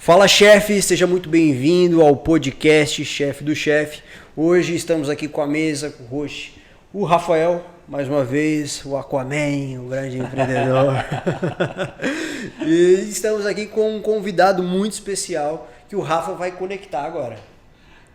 Fala, chefe, seja muito bem-vindo ao podcast Chefe do Chefe. Hoje estamos aqui com a mesa, com o host, o Rafael, mais uma vez, o Aquaman, o grande empreendedor. E estamos aqui com um convidado muito especial que o Rafa vai conectar agora.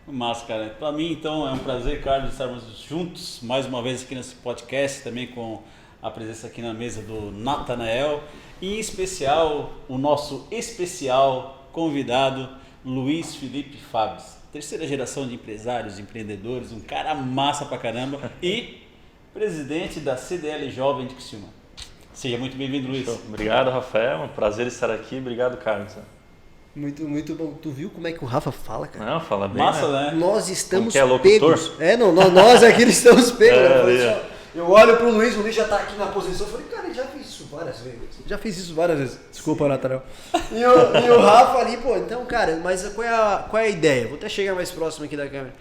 Massa, cara. Para mim, então, é um prazer, Carlos, estarmos juntos mais uma vez aqui nesse podcast, também com a presença aqui na mesa do Natanael, e em especial o nosso especial convidado Luiz Felipe Fabs, terceira geração de empresários, empreendedores, um cara massa pra caramba e presidente da CDL Jovem de Criciúma. Seja muito bem-vindo, Luiz. Obrigado, Rafael. Um prazer estar aqui. Obrigado, Carlos. Muito bom. Tu viu como é que o Rafa fala, cara? Não, fala bem. Massa, né? Nós estamos pegos. Nós aqui estamos pegos. É. Eu olho pro Luiz, o Luiz já tá aqui na posição. Eu falei, cara, ele já fez isso várias vezes. Desculpa, Natanel. E o Rafa ali, pô, então, cara, mas qual é a ideia? Vou até chegar mais próximo aqui da câmera.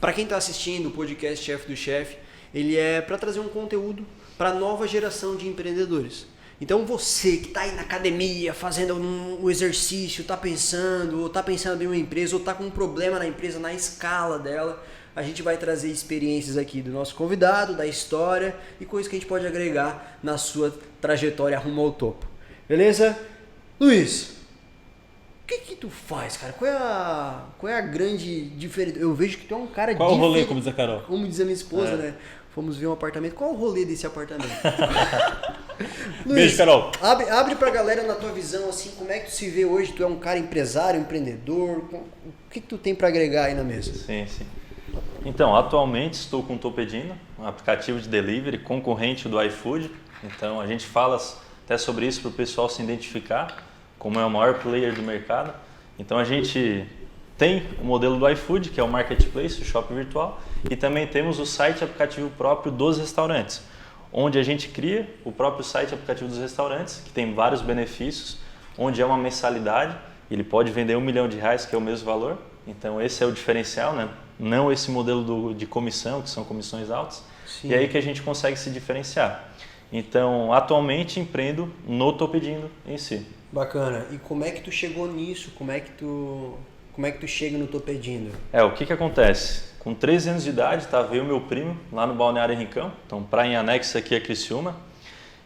Pra quem tá assistindo o podcast Chefe do Chefe, ele é pra trazer um conteúdo pra nova geração de empreendedores. Então você que tá aí na academia, fazendo um exercício, tá pensando em abrir uma empresa, ou tá com um problema na empresa, na escala dela, a gente vai trazer experiências aqui do nosso convidado, da história e coisas que a gente pode agregar na sua trajetória rumo ao topo. Beleza? Luiz, o que tu faz, cara? Qual é a grande diferença? Eu vejo que tu é um cara Qual o rolê, como diz a Carol? Como diz a minha esposa, né? Fomos ver um apartamento. Qual é o rolê desse apartamento? Luiz, beijo, Carol. Abre pra galera na tua visão, assim, como é que tu se vê hoje? Tu é um cara empresário, empreendedor? O que tu tem pra agregar aí na mesa? Sim. Então, atualmente estou com o Topedino, um aplicativo de delivery concorrente do iFood. Então, a gente fala até sobre isso para o pessoal se identificar, como é o maior player do mercado. Então, a gente tem o modelo do iFood, que é o Marketplace, o shopping virtual, e também temos o site aplicativo próprio dos restaurantes, onde a gente cria o próprio site aplicativo dos restaurantes, que tem vários benefícios, onde é uma mensalidade, ele pode vender R$1 milhão, que é o mesmo valor. Então, esse é o diferencial, né? Não esse modelo de comissão, que são comissões altas. Sim. E aí que a gente consegue se diferenciar. Então, atualmente empreendo no Topedindo em si. Bacana. E como é que tu chegou nisso? Como é que tu chega no Topedindo? O que acontece? Com 13 anos de idade, veio meu primo lá no Balneário Rincão, então praia em anexo aqui a Criciúma.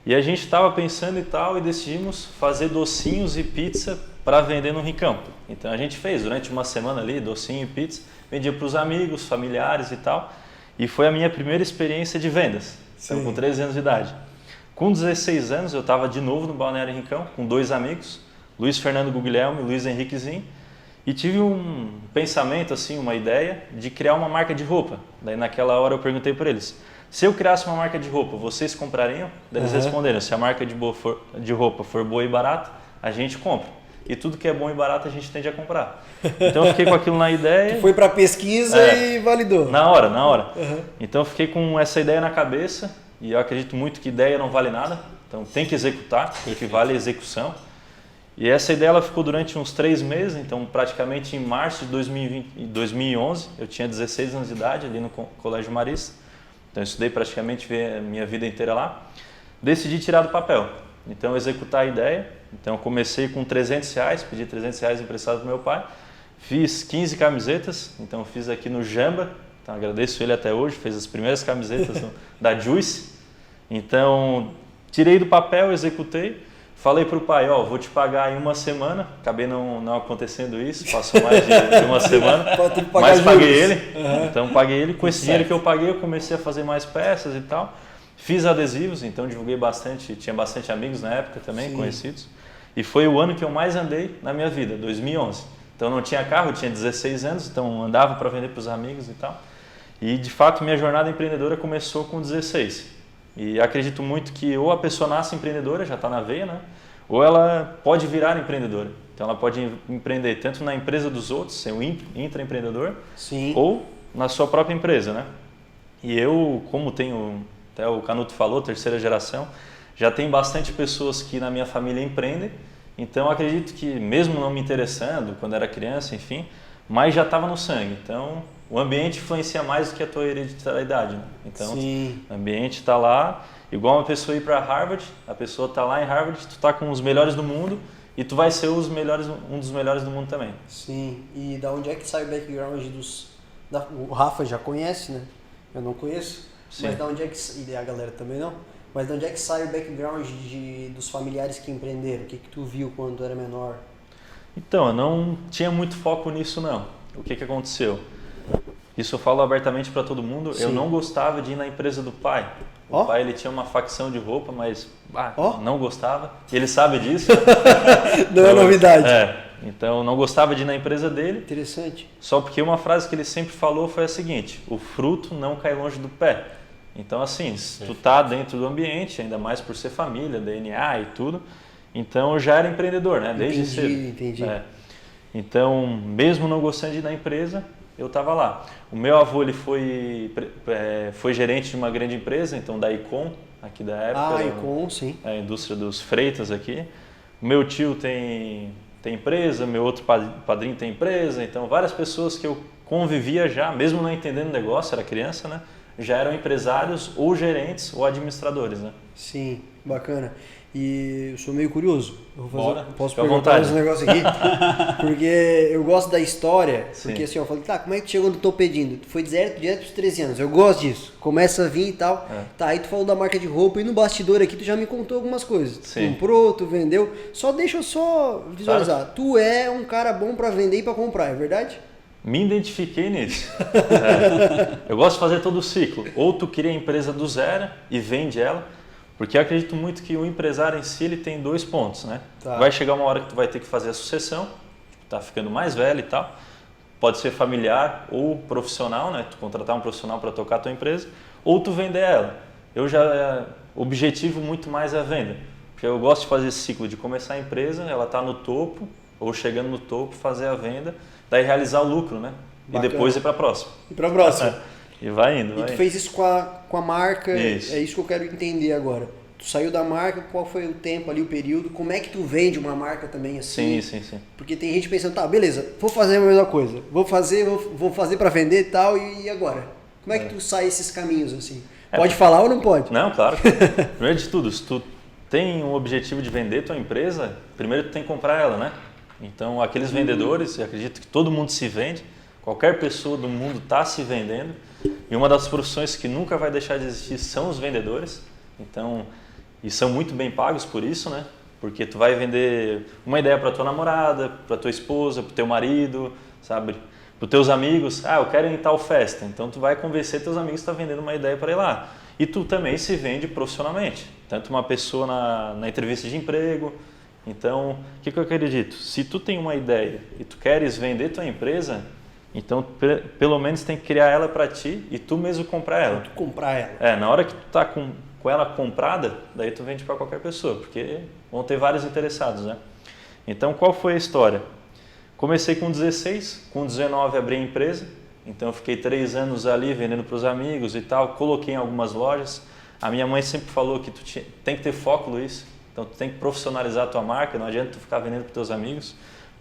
E a gente estava pensando e tal, e decidimos fazer docinhos e pizza para vender no Rincão. Então a gente fez durante uma semana ali, docinho e pizza, vendia para os amigos, familiares e tal. E foi a minha primeira experiência de vendas, então, com 13 anos de idade. Com 16 anos eu estava de novo no Balneário Rincão, com 2 amigos, Luiz Fernando Guglielmo e Luiz Henriquezinho, e tive um pensamento, assim, uma ideia de criar uma marca de roupa. Daí naquela hora eu perguntei para eles, se eu criasse uma marca de roupa, vocês comprariam? Daí eles responderam, se a marca de roupa for boa e barata, a gente compra. E tudo que é bom e barato a gente tende a comprar. Então eu fiquei com aquilo na ideia. Tu foi para pesquisa e validou? Na hora. Então eu fiquei com essa ideia na cabeça e eu acredito muito que ideia não vale nada. Então tem que executar, o que vale é a execução. E essa ideia ela ficou durante uns 3 meses, então praticamente em março de 2011, eu tinha 16 anos de idade ali no Colégio Marista. Então eu estudei praticamente a minha vida inteira lá. Decidi tirar do papel, então executar a ideia. Então eu comecei com R$300, pedi R$300 emprestado para meu pai. Fiz 15 camisetas, então fiz aqui no Jamba. Então agradeço ele até hoje, fez as primeiras camisetas da Juice. Então tirei do papel, executei. Falei para o pai, vou te pagar em uma semana. Acabei não acontecendo isso, passou mais de uma semana. Mas paguei ele. Então paguei ele. Com esse dinheiro que eu paguei, eu comecei a fazer mais peças e tal. Fiz adesivos, então divulguei bastante. Tinha bastante amigos na época também, conhecidos. E foi o ano que eu mais andei na minha vida, 2011. Então não tinha carro, eu tinha 16 anos, então andava para vender para os amigos e tal. E de fato minha jornada empreendedora começou com 16. E acredito muito que ou a pessoa nasce empreendedora, já está na veia, né? Ou ela pode virar empreendedora. Então ela pode empreender tanto na empresa dos outros, ser um intraempreendedor, ou na sua própria empresa, né? E eu, como tenho, até o Canuto falou, terceira geração, já tem bastante pessoas que na minha família empreendem. Então acredito que mesmo não me interessando, quando era criança, enfim, mas já estava no sangue. Então o ambiente influencia mais do que a tua hereditariedade, né? Então o ambiente está lá, igual uma pessoa ir para Harvard, a pessoa está lá em Harvard, tu está com os melhores do mundo e tu vai ser um dos melhores do mundo também. Sim, e da onde é que sai o background o Rafa já conhece, né? Eu não conheço, Sim. mas da onde é que, e a galera também não, mas da onde é que sai o background dos familiares que empreenderam? O que tu viu quando era menor? Então, eu não tinha muito foco nisso não. O que aconteceu? Isso eu falo abertamente para todo mundo. Sim. Eu não gostava de ir na empresa do pai. O pai ele tinha uma facção de roupa, mas não gostava. Ele sabe disso. Não é novidade. Então não gostava de ir na empresa dele. Interessante. Só porque uma frase que ele sempre falou foi a seguinte: o fruto não cai longe do pé. Então assim, se tu tá dentro do ambiente, ainda mais por ser família, DNA e tudo, então eu já era empreendedor, né? Desde cedo. Entendi. Então, mesmo não gostando de ir na empresa, eu estava lá. O meu avô ele foi gerente de uma grande empresa, então da Icon, aqui da época. Icon, sim. A indústria dos freitas aqui. O meu tio tem empresa, meu outro padrinho tem empresa, então várias pessoas que eu convivia já, mesmo não entendendo o negócio, era criança, né? Já eram empresários ou gerentes ou administradores, né? Sim, bacana. E eu sou meio curioso. Posso Fica perguntar uns negócios aqui? Porque eu gosto da história. Sim. Porque assim, eu falei, como é que tu chegou no Tô Pedindo? Tu foi direto pros 13 anos. Eu gosto disso. Começa a vir e tal. Tá, aí tu falou da marca de roupa e no bastidor aqui tu já me contou algumas coisas. Tu comprou, tu vendeu. Deixa eu só visualizar. Claro. Tu é um cara bom pra vender e pra comprar, é verdade? Me identifiquei nisso. Eu gosto de fazer todo o ciclo. Ou tu cria a empresa do zero e vende ela. Porque eu acredito muito que o empresário em si ele tem 2 pontos, né? Tá. Vai chegar uma hora que tu vai ter que fazer a sucessão, tá ficando mais velho e tal. Pode ser familiar ou profissional, né? Tu contratar um profissional para tocar a tua empresa, ou tu vender ela. O objetivo muito mais é a venda. Porque eu gosto de fazer esse ciclo de começar a empresa, ela tá no topo, ou chegando no topo, fazer a venda, daí realizar o lucro, né? Bacana. E depois ir para a próxima. E para a próxima. E vai indo. E tu fez isso com a marca, isso. É isso que eu quero entender agora. Tu saiu da marca, qual foi o tempo ali, o período, como é que tu vende uma marca também assim? Sim. Porque tem gente pensando, tá, beleza, vou fazer a mesma coisa, vou fazer para vender e tal, e agora? Como é que tu sai esses caminhos assim? Pode falar ou não pode? Não, claro. Primeiro de tudo, se tu tem um objetivo de vender tua empresa, primeiro tu tem que comprar ela, né? Então aqueles vendedores, eu acredito que todo mundo se vende, qualquer pessoa do mundo está se vendendo. E uma das profissões que nunca vai deixar de existir são os vendedores. Então, e são muito bem pagos por isso, né? Porque tu vai vender uma ideia para tua namorada, para tua esposa, para teu marido, sabe? Para teus amigos. Eu quero ir em tal festa. Então, tu vai convencer teus amigos que está vendendo uma ideia para ir lá. E tu também se vende profissionalmente. Tanto uma pessoa na entrevista de emprego. Então, o que eu acredito? Se tu tem uma ideia e tu queres vender tua empresa, então, pelo menos tem que criar ela para ti e tu mesmo comprar ela. Tu comprar ela. Na hora que tu tá com ela comprada, daí tu vende para qualquer pessoa, porque vão ter vários interessados, né? Então, qual foi a história? Comecei com 16, com 19 abri a empresa, então eu fiquei 3 anos ali vendendo para os amigos e tal, coloquei em algumas lojas. A minha mãe sempre falou que tu tem que ter foco, Luiz, então tu tem que profissionalizar a tua marca, não adianta tu ficar vendendo para os teus amigos.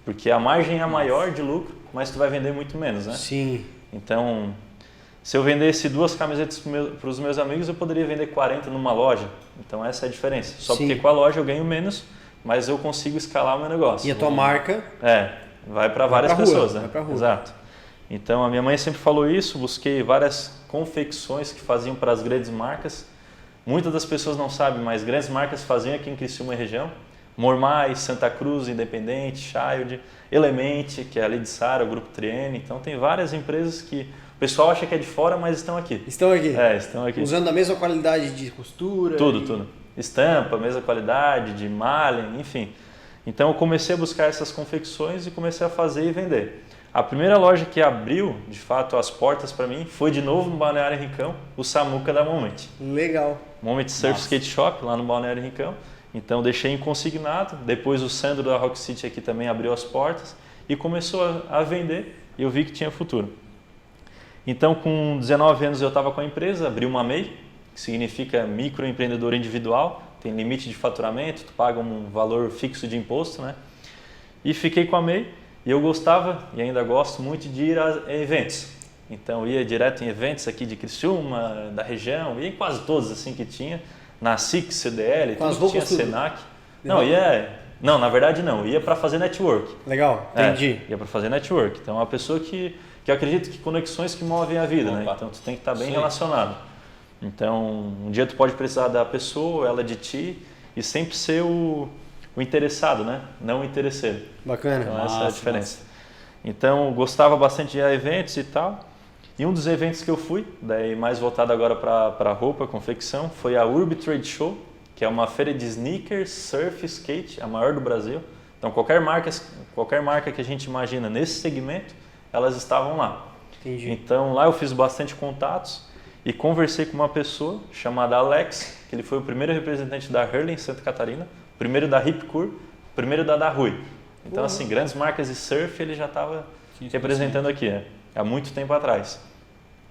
Porque a margem é maior de lucro, mas tu vai vender muito menos, né? Sim. Então, se eu vendesse 2 camisetas para os meus amigos, eu poderia vender 40 numa loja. Então, essa é a diferença. Só porque com a loja eu ganho menos, mas eu consigo escalar o meu negócio. E a tua marca? Vai para várias pessoas, né? Vai pra rua. Exato. Então, a minha mãe sempre falou isso, busquei várias confecções que faziam para as grandes marcas. Muitas das pessoas não sabem, mas grandes marcas faziam aqui em Criciúma e região. Mormai, Santa Cruz, Independente, Child, Element, que é ali de Sara, o Grupo Triene. Então tem várias empresas que o pessoal acha que é de fora, mas estão aqui. Estão aqui? Estão aqui. Usando a mesma qualidade de costura? Tudo. Estampa, mesma qualidade, de malha, enfim. Então eu comecei a buscar essas confecções e comecei a fazer e vender. A primeira loja que abriu, de fato, as portas para mim foi de novo no Balneário Rincão, o Samuca da Moment. Legal. Moment Surf Skate Shop, lá no Balneário Rincão. Então deixei em consignado, depois o Sandro da Rock City aqui também abriu as portas e começou a vender e eu vi que tinha futuro. Então com 19 anos eu estava com a empresa, abri uma MEI, que significa microempreendedor individual, tem limite de faturamento, tu paga um valor fixo de imposto, né? E fiquei com a MEI e eu gostava e ainda gosto muito de ir a eventos. Então ia direto em eventos aqui de Criciúma, da região, ia em quase todos assim que tinha. Na SIC, CDL, tudo que tinha, Senac. Não, Não, na verdade não. Ia para fazer network. Legal, entendi. Ia para fazer network. Então é uma pessoa que eu acredito que conexões que movem a vida, né? Então tu tem que estar bem relacionado. Então um dia tu pode precisar da pessoa, ela de ti, e sempre ser o interessado, né? Não o interesseiro. Bacana. Então essa é a diferença. Então gostava bastante de ir a eventos e tal. E um dos eventos que eu fui, daí mais voltado agora para roupa, confecção, foi a Urb Trade Show, que é uma feira de sneakers, surf, skate, a maior do Brasil. Então qualquer marca que a gente imagina nesse segmento, elas estavam lá. Entendi. Então lá eu fiz bastante contatos e conversei com uma pessoa chamada Alex, que ele foi o primeiro representante da Hurley em Santa Catarina, primeiro da Ripcur, primeiro da Rui. Então assim, grandes marcas de surf ele já estava representando aqui, há muito tempo atrás.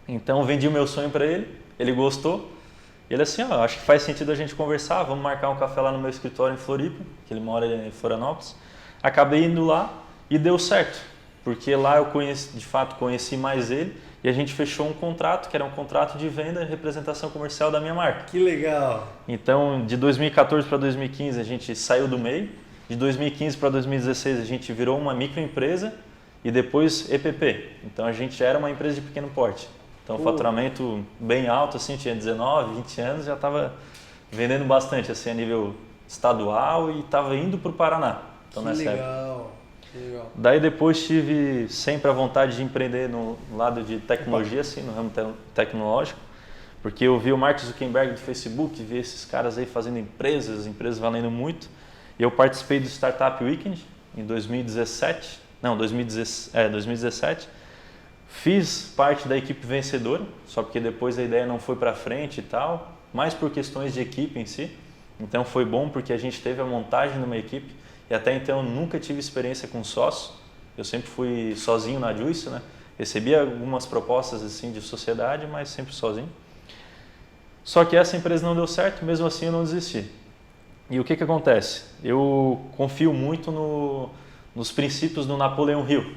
Então vendi o meu sonho para ele gostou. Ele assim, acho que faz sentido a gente conversar, vamos marcar um café lá no meu escritório em Floripa, que ele mora em Florianópolis. Acabei indo lá e deu certo, porque lá eu de fato conheci mais ele e a gente fechou um contrato, que era um contrato de venda e representação comercial da minha marca. Que legal! Então, de 2014 para 2015 a gente saiu do MEI, de 2015 para 2016 a gente virou uma microempresa e depois EPP. Então a gente já era uma empresa de pequeno porte. Então, faturamento bem alto, assim, tinha 19, 20 anos, já estava vendendo bastante, assim, a nível estadual e estava indo para o Paraná. Então, que legal, que legal. Daí depois tive sempre a vontade de empreender no lado de tecnologia, assim, no ramo tecnológico, porque eu vi o Mark Zuckerberg do Facebook, vi esses caras aí fazendo empresas valendo muito, e eu participei do Startup Weekend em 2017, fiz parte da equipe vencedora, só porque depois a ideia não foi para frente e tal, mais por questões de equipe em si. Então foi bom porque a gente teve a montagem de uma equipe e até então eu nunca tive experiência com sócio. Eu sempre fui sozinho na Juice, né? Recebi algumas propostas assim de sociedade, mas sempre sozinho. Só que essa empresa não deu certo, mesmo assim eu não desisti. E o que acontece? Eu confio muito nos princípios do Napoleão Hill.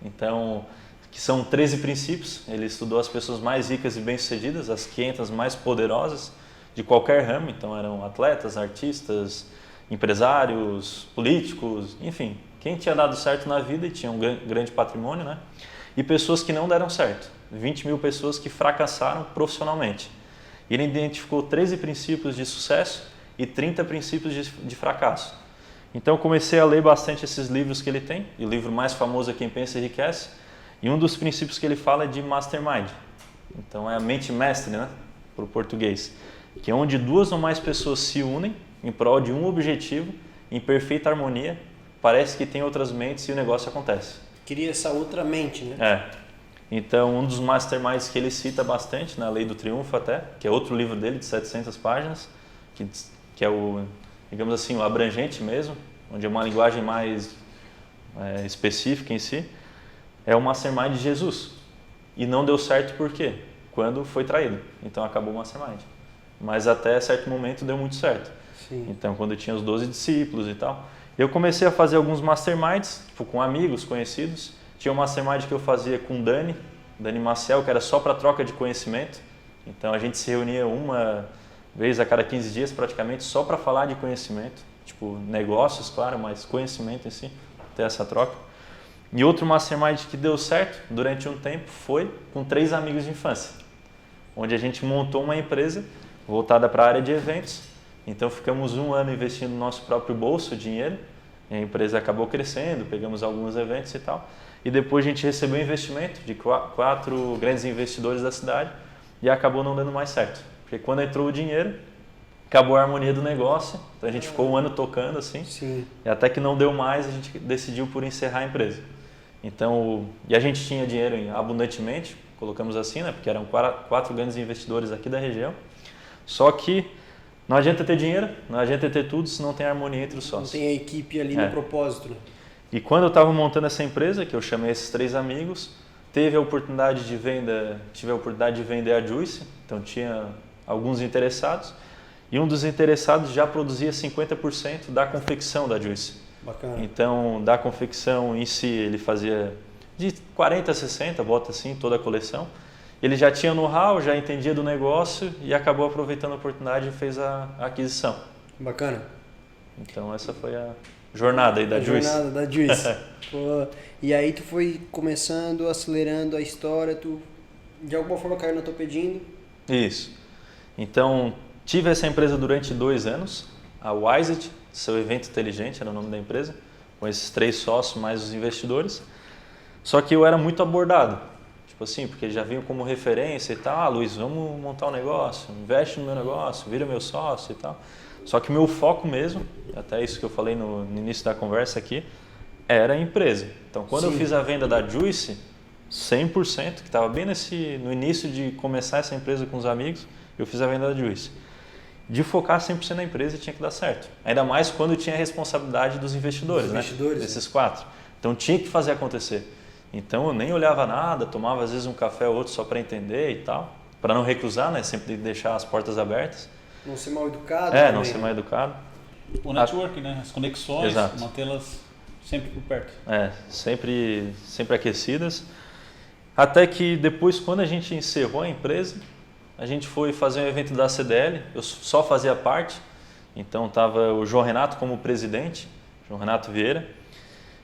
Então, que são 13 princípios, ele estudou as pessoas mais ricas e bem-sucedidas, as 500 mais poderosas de qualquer ramo, então eram atletas, artistas, empresários, políticos, enfim, quem tinha dado certo na vida e tinha um grande patrimônio, né? E pessoas que não deram certo, 20 mil pessoas que fracassaram profissionalmente. Ele identificou 13 princípios de sucesso e 30 princípios de fracasso. Então eu comecei a ler bastante esses livros que ele tem, e o livro mais famoso é Quem Pensa Enriquece. E um dos princípios que ele fala é de mastermind. Então é a mente mestre, né, para o português. Que é onde duas ou mais pessoas se unem em prol de um objetivo, em perfeita harmonia, parece que tem outras mentes e o negócio acontece. Queria essa outra mente, né? Então um dos masterminds que ele cita bastante, na Lei do Triunfo até, que é outro livro dele de 700 páginas, que é o, digamos assim, o abrangente mesmo, onde é uma linguagem mais específica em si. É o mastermind de Jesus. E não deu certo por quê? Quando foi traído. Então acabou o mastermind. Mas até certo momento deu muito certo. Sim. Então quando eu tinha os 12 discípulos e tal, eu comecei a fazer alguns masterminds, tipo, com amigos, conhecidos. Tinha um mastermind que eu fazia com Dani Maciel, que era só para troca de conhecimento. Então a gente se reunia uma vez a cada 15 dias praticamente só para falar de conhecimento. Tipo, negócios, claro, mas conhecimento em si, ter essa troca. E outro mastermind que deu certo durante um tempo foi com 3 amigos de infância, onde a gente montou uma empresa voltada para a área de eventos. Então ficamos um ano investindo no nosso próprio bolso, dinheiro, e a empresa acabou crescendo, pegamos alguns eventos e tal. E depois a gente recebeu investimento de 4 grandes investidores da cidade e acabou não dando mais certo. Porque quando entrou o dinheiro, acabou a harmonia do negócio, então a gente ficou um ano tocando assim. Sim. E até que não deu mais, a gente decidiu por encerrar a empresa. Então, e a gente tinha dinheiro abundantemente, colocamos assim, né? Porque eram 4 grandes investidores aqui da região. Só que não adianta ter dinheiro, não adianta ter tudo se não tem harmonia entre os sócios. Não tem a equipe ali no propósito, né? E quando eu estava montando essa empresa, que eu chamei esses 3 amigos, tive a oportunidade de vender a Juice, então tinha alguns interessados, e um dos interessados já produzia 50% da confecção da Juice. Bacana. Então, da confecção em si, ele fazia de 40 a 60, bota assim, toda a coleção. Ele já tinha know-how, já entendia do negócio e acabou aproveitando a oportunidade e fez a aquisição. Bacana. Então essa foi a jornada aí da Juice. Jornada da Juice. Pô, e aí tu foi começando, acelerando a história, tu de alguma forma caiu na Topedindo. Isso. Então, tive essa empresa durante 2 anos, a Wiseit, seu evento inteligente era o nome da empresa, com esses 3 sócios mais os investidores. Só que eu era muito abordado, tipo assim, porque já vinham como referência e tal, Luiz, vamos montar um negócio, investe no meu negócio, vira meu sócio e tal. Só que o meu foco mesmo, até isso que eu falei no início da conversa aqui, era a empresa. Então, quando eu fiz a venda da Juice, 100%, que estava bem no início de começar essa empresa com os amigos, eu fiz a venda da Juice. De focar 100% na empresa tinha que dar certo. Ainda mais quando tinha a responsabilidade dos investidores, né? Desses 4. Então tinha que fazer acontecer. Então eu nem olhava nada, tomava às vezes um café ou outro só para entender e tal, para não recusar, né? Sempre deixar as portas abertas. Não ser mal educado. Não ser mal educado. O network, né? As conexões, mantê-las sempre por perto. Sempre aquecidas. Até que depois, quando a gente encerrou a empresa, a gente foi fazer um evento da CDL, eu só fazia parte, então estava o João Renato como presidente, João Renato Vieira,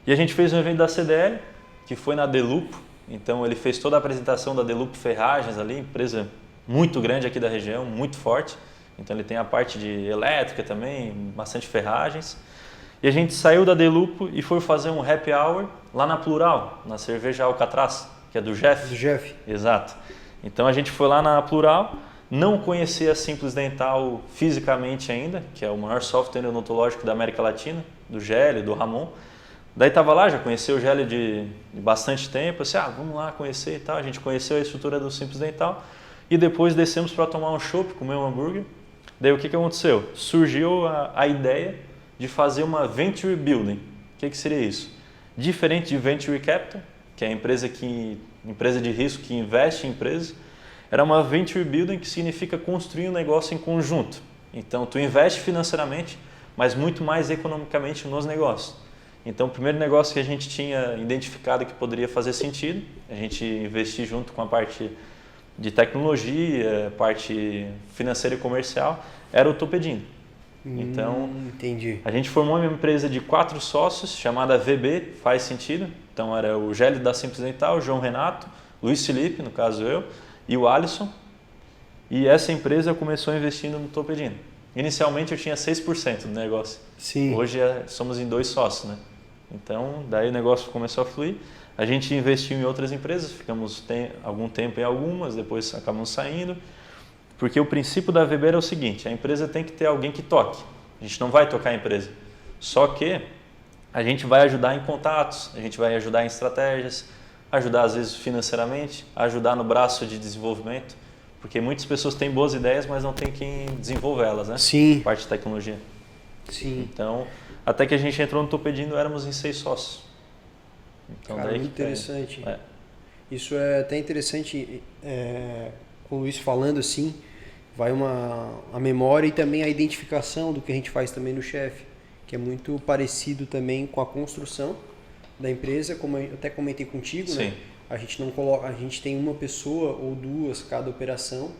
e a gente fez um evento da CDL, que foi na Delupo, então ele fez toda a apresentação da Delupo Ferragens ali, empresa muito grande aqui da região, muito forte, então ele tem a parte de elétrica também, bastante ferragens, e a gente saiu da Delupo e foi fazer um happy hour lá na Plural, na cerveja Alcatraz, que é do Jeff. Do Jeff. Exato. Então a gente foi lá na Plural, não conhecia a Simples Dental fisicamente ainda, que é o maior software odontológico da América Latina, do Gélio, do Ramon. Daí estava lá, já conheceu o Gélio de bastante tempo, assim, vamos lá conhecer e tal. A gente conheceu a estrutura do Simples Dental e depois descemos para tomar um chopp, comer um hambúrguer. Daí o que aconteceu? Surgiu a ideia de fazer uma Venture Building. O que seria isso? Diferente de Venture Capital, que é a empresa de risco que investe em empresas, era uma venture building que significa construir um negócio em conjunto. Então, tu investe financeiramente, mas muito mais economicamente nos negócios. Então, o primeiro negócio que a gente tinha identificado que poderia fazer sentido, a gente investir junto com a parte de tecnologia, parte financeira e comercial, era o Topedindo. Então, entendi. A gente formou uma empresa de 4 sócios, chamada VB, faz sentido. Então era o Gélio da Simples Dental, o João Renato, Luiz Felipe, no caso eu, e o Alisson. E essa empresa começou investindo no Topedindo. Inicialmente eu tinha 6% do negócio. Sim. Hoje somos em 2 sócios, né? Então daí o negócio começou a fluir. A gente investiu em outras empresas, ficamos algum tempo em algumas, depois acabamos saindo. Porque o princípio da VB era o seguinte, a empresa tem que ter alguém que toque. A gente não vai tocar a empresa. Só que a gente vai ajudar em contatos, a gente vai ajudar em estratégias, ajudar às vezes financeiramente, ajudar no braço de desenvolvimento, porque muitas pessoas têm boas ideias, mas não tem quem desenvolvê-las, né? Sim. Parte de tecnologia. Sim. Então, até que a gente entrou no Topedindo, éramos em 6 sócios. Então, Cara, daí muito interessante. É. Isso é até interessante, com o Luiz falando assim, vai a memória e também a identificação do que a gente faz também no Chef, que é muito parecido também com a construção da empresa, como eu até comentei contigo, Sim. né? A gente não coloca, a gente tem uma pessoa ou 2 cada operação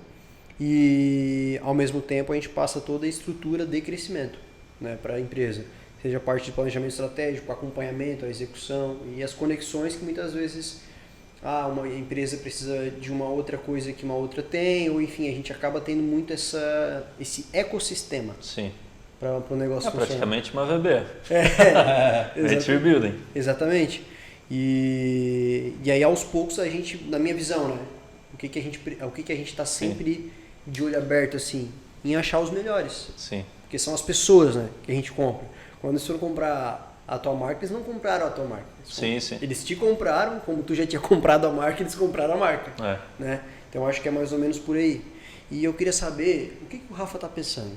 e ao mesmo tempo a gente passa toda a estrutura de crescimento, né, para a empresa, seja a parte de planejamento estratégico, acompanhamento, a execução e as conexões que muitas vezes uma empresa precisa de uma outra coisa que uma outra tem, ou enfim, a gente acaba tendo muito esse ecossistema. Sim. Para o negócio funcionar. Praticamente uma VB. Venture Building. Exatamente. E aí aos poucos a gente, na minha visão, né? O que a gente está sempre de olho aberto assim, em achar os melhores. Sim. Porque são as pessoas, né, que a gente compra. Quando eles foram comprar a tua marca, eles não compraram a tua marca. Sim. Eles te compraram, como tu já tinha comprado a marca, eles compraram a marca. Né? Então acho que é mais ou menos por aí. E eu queria saber, o que o Rafa tá pensando?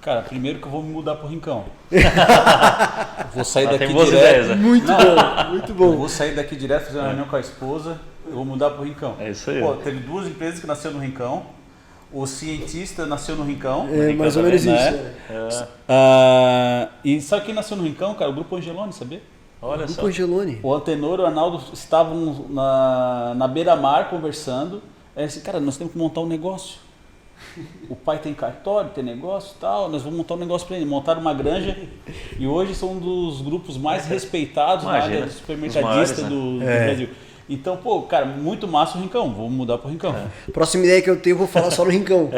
Cara, primeiro que eu vou me mudar pro Rincão. Vou sair daqui tem boas direto. ideias, né? Muito bom. Eu vou sair daqui direto, fazer uma reunião com a esposa, eu vou mudar pro Rincão. É isso aí. Pô, teve 2 empresas que nasceram no Rincão. O cientista nasceu no Rincão. Mais ou menos né? Isso. E sabe quem nasceu no Rincão, cara? O Grupo Angeloni, sabia? Olha só. Grupo Angeloni. O Antenor e o Arnaldo estavam na beira-mar conversando. Aí assim, cara, nós temos que montar um negócio. O pai tem cartório, tem negócio e tal, nós vamos montar um negócio para ele. Montaram uma granja e hoje são um dos grupos mais respeitados na área de supermercadista do Brasil. Então, pô, cara, muito massa o Rincão. Vou mudar pro Rincão. Próxima ideia que eu tenho, eu vou falar só no Rincão.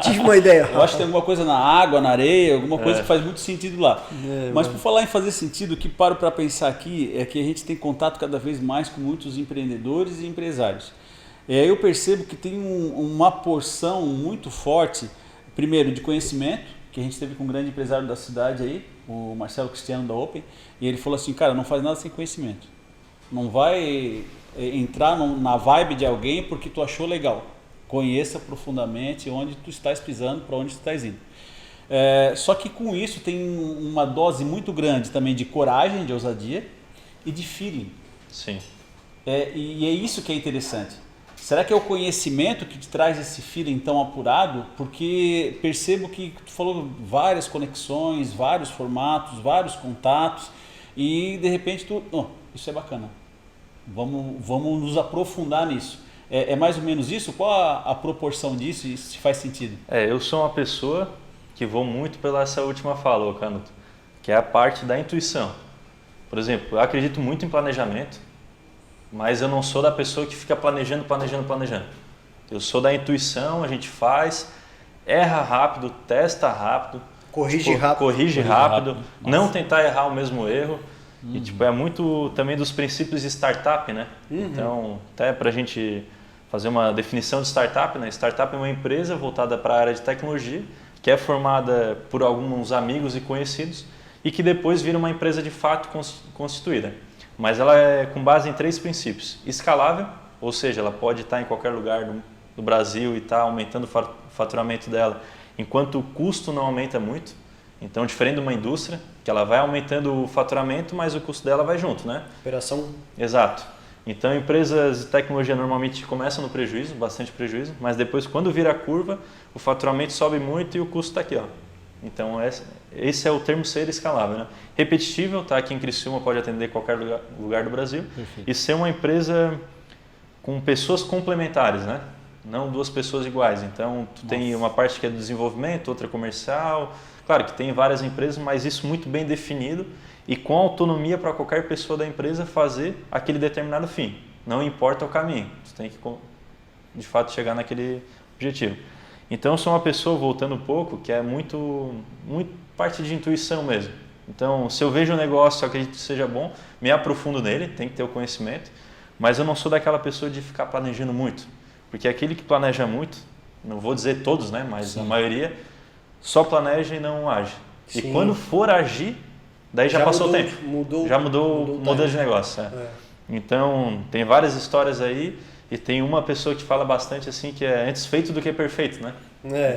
Tive uma ideia. Eu acho que tem alguma coisa na água, na areia, alguma coisa que faz muito sentido lá. Mas por falar em fazer sentido, o que paro para pensar aqui é que a gente tem contato cada vez mais com muitos empreendedores e empresários. E aí eu percebo que tem uma porção muito forte, primeiro, de conhecimento, que a gente teve com um grande empresário da cidade aí, o Marcelo Cristiano da Open, e ele falou assim, cara, não faz nada sem conhecimento. Não vai entrar na vibe de alguém porque tu achou legal. Conheça profundamente onde tu estás pisando, para onde tu estás indo. Só que com isso tem uma dose muito grande também de coragem, de ousadia e de feeling. Sim. E é isso que é interessante. Será que é o conhecimento que te traz esse feeling tão apurado? Porque percebo que tu falou várias conexões, vários formatos, vários contatos e de repente isso é bacana. Vamos nos aprofundar nisso. É mais ou menos isso? Qual a proporção disso e se faz sentido? Eu sou uma pessoa que vou muito pela essa última fala, Canuto, que é a parte da intuição. Por exemplo, eu acredito muito em planejamento, mas eu não sou da pessoa que fica planejando. Eu sou da intuição, a gente faz, erra rápido, testa rápido, corrige rápido, não tentar errar o mesmo erro. E é muito também dos princípios de startup, né? Então, até para a gente fazer uma definição de startup, né? Startup é uma empresa voltada para a área de tecnologia, que é formada por alguns amigos e conhecidos e que depois vira uma empresa de fato constituída. Mas ela é com base em 3 princípios. Escalável, ou seja, ela pode estar em qualquer lugar do Brasil e estar aumentando o faturamento dela, enquanto o custo não aumenta muito. Então, diferente de uma indústria, que ela vai aumentando o faturamento, mas o custo dela vai junto, né? Operação. Exato. Então, empresas de tecnologia normalmente começam no prejuízo, bastante prejuízo, mas depois, quando vira a curva, o faturamento sobe muito e o custo está aqui, ó. Então, esse é o termo ser escalável, né? Repetível, tá? Aqui em Criciúma pode atender qualquer lugar do Brasil. Perfeito. E ser uma empresa com pessoas complementares, né? Não 2 pessoas iguais. Então, tu tem uma parte que é do desenvolvimento, outra comercial. Claro que tem várias empresas, mas isso muito bem definido e com autonomia para qualquer pessoa da empresa fazer aquele determinado fim. Não importa o caminho, você tem que de fato chegar naquele objetivo. Então eu sou uma pessoa, voltando um pouco, que é muito parte de intuição mesmo. Então se eu vejo um negócio, eu acredito que seja bom, me aprofundo nele, tem que ter o conhecimento, mas eu não sou daquela pessoa de ficar planejando muito. Porque aquele que planeja muito, não vou dizer todos, né, mas a maioria, só planeja e não age. Sim. E quando for agir, daí já passou o tempo. Já mudou o modelo de negócio. Então, tem várias histórias aí e tem uma pessoa que fala bastante assim, que é antes feito do que perfeito, né?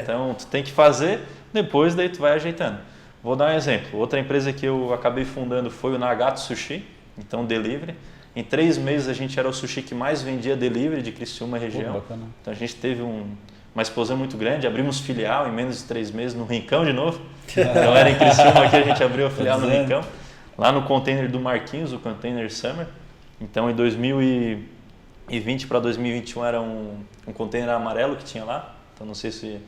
Então, tu tem que fazer, depois daí tu vai ajeitando. Vou dar um exemplo. Outra empresa que eu acabei fundando foi o Nagato Sushi, então delivery. Em 3 meses a gente era o sushi que mais vendia delivery de Criciúma região. Então a gente teve uma explosão muito grande, abrimos filial em menos de 3 meses no Rincão de novo. Então era em Criciúma que a gente abriu a filial no Rincão, lá no container do Marquinhos, o Container Summer. Então em 2020 para 2021 era um container amarelo que tinha lá. Então não sei se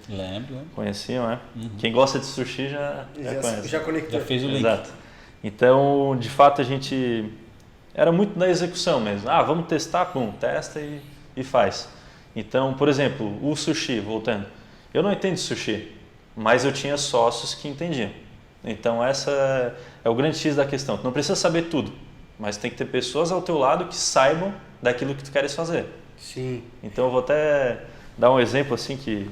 conheciam, né? Quem gosta de sushi já conhece. Já conectou. Já fez o link. Exato. Então, de fato, a gente era muito na execução mesmo. Vamos testar, testa e faz. Então, por exemplo, o sushi, voltando. Eu não entendo de sushi, mas eu tinha sócios que entendiam. Então, essa é o grande X da questão. Tu não precisa saber tudo, mas tem que ter pessoas ao teu lado que saibam daquilo que tu queres fazer. Sim. Então, eu vou até dar um exemplo assim que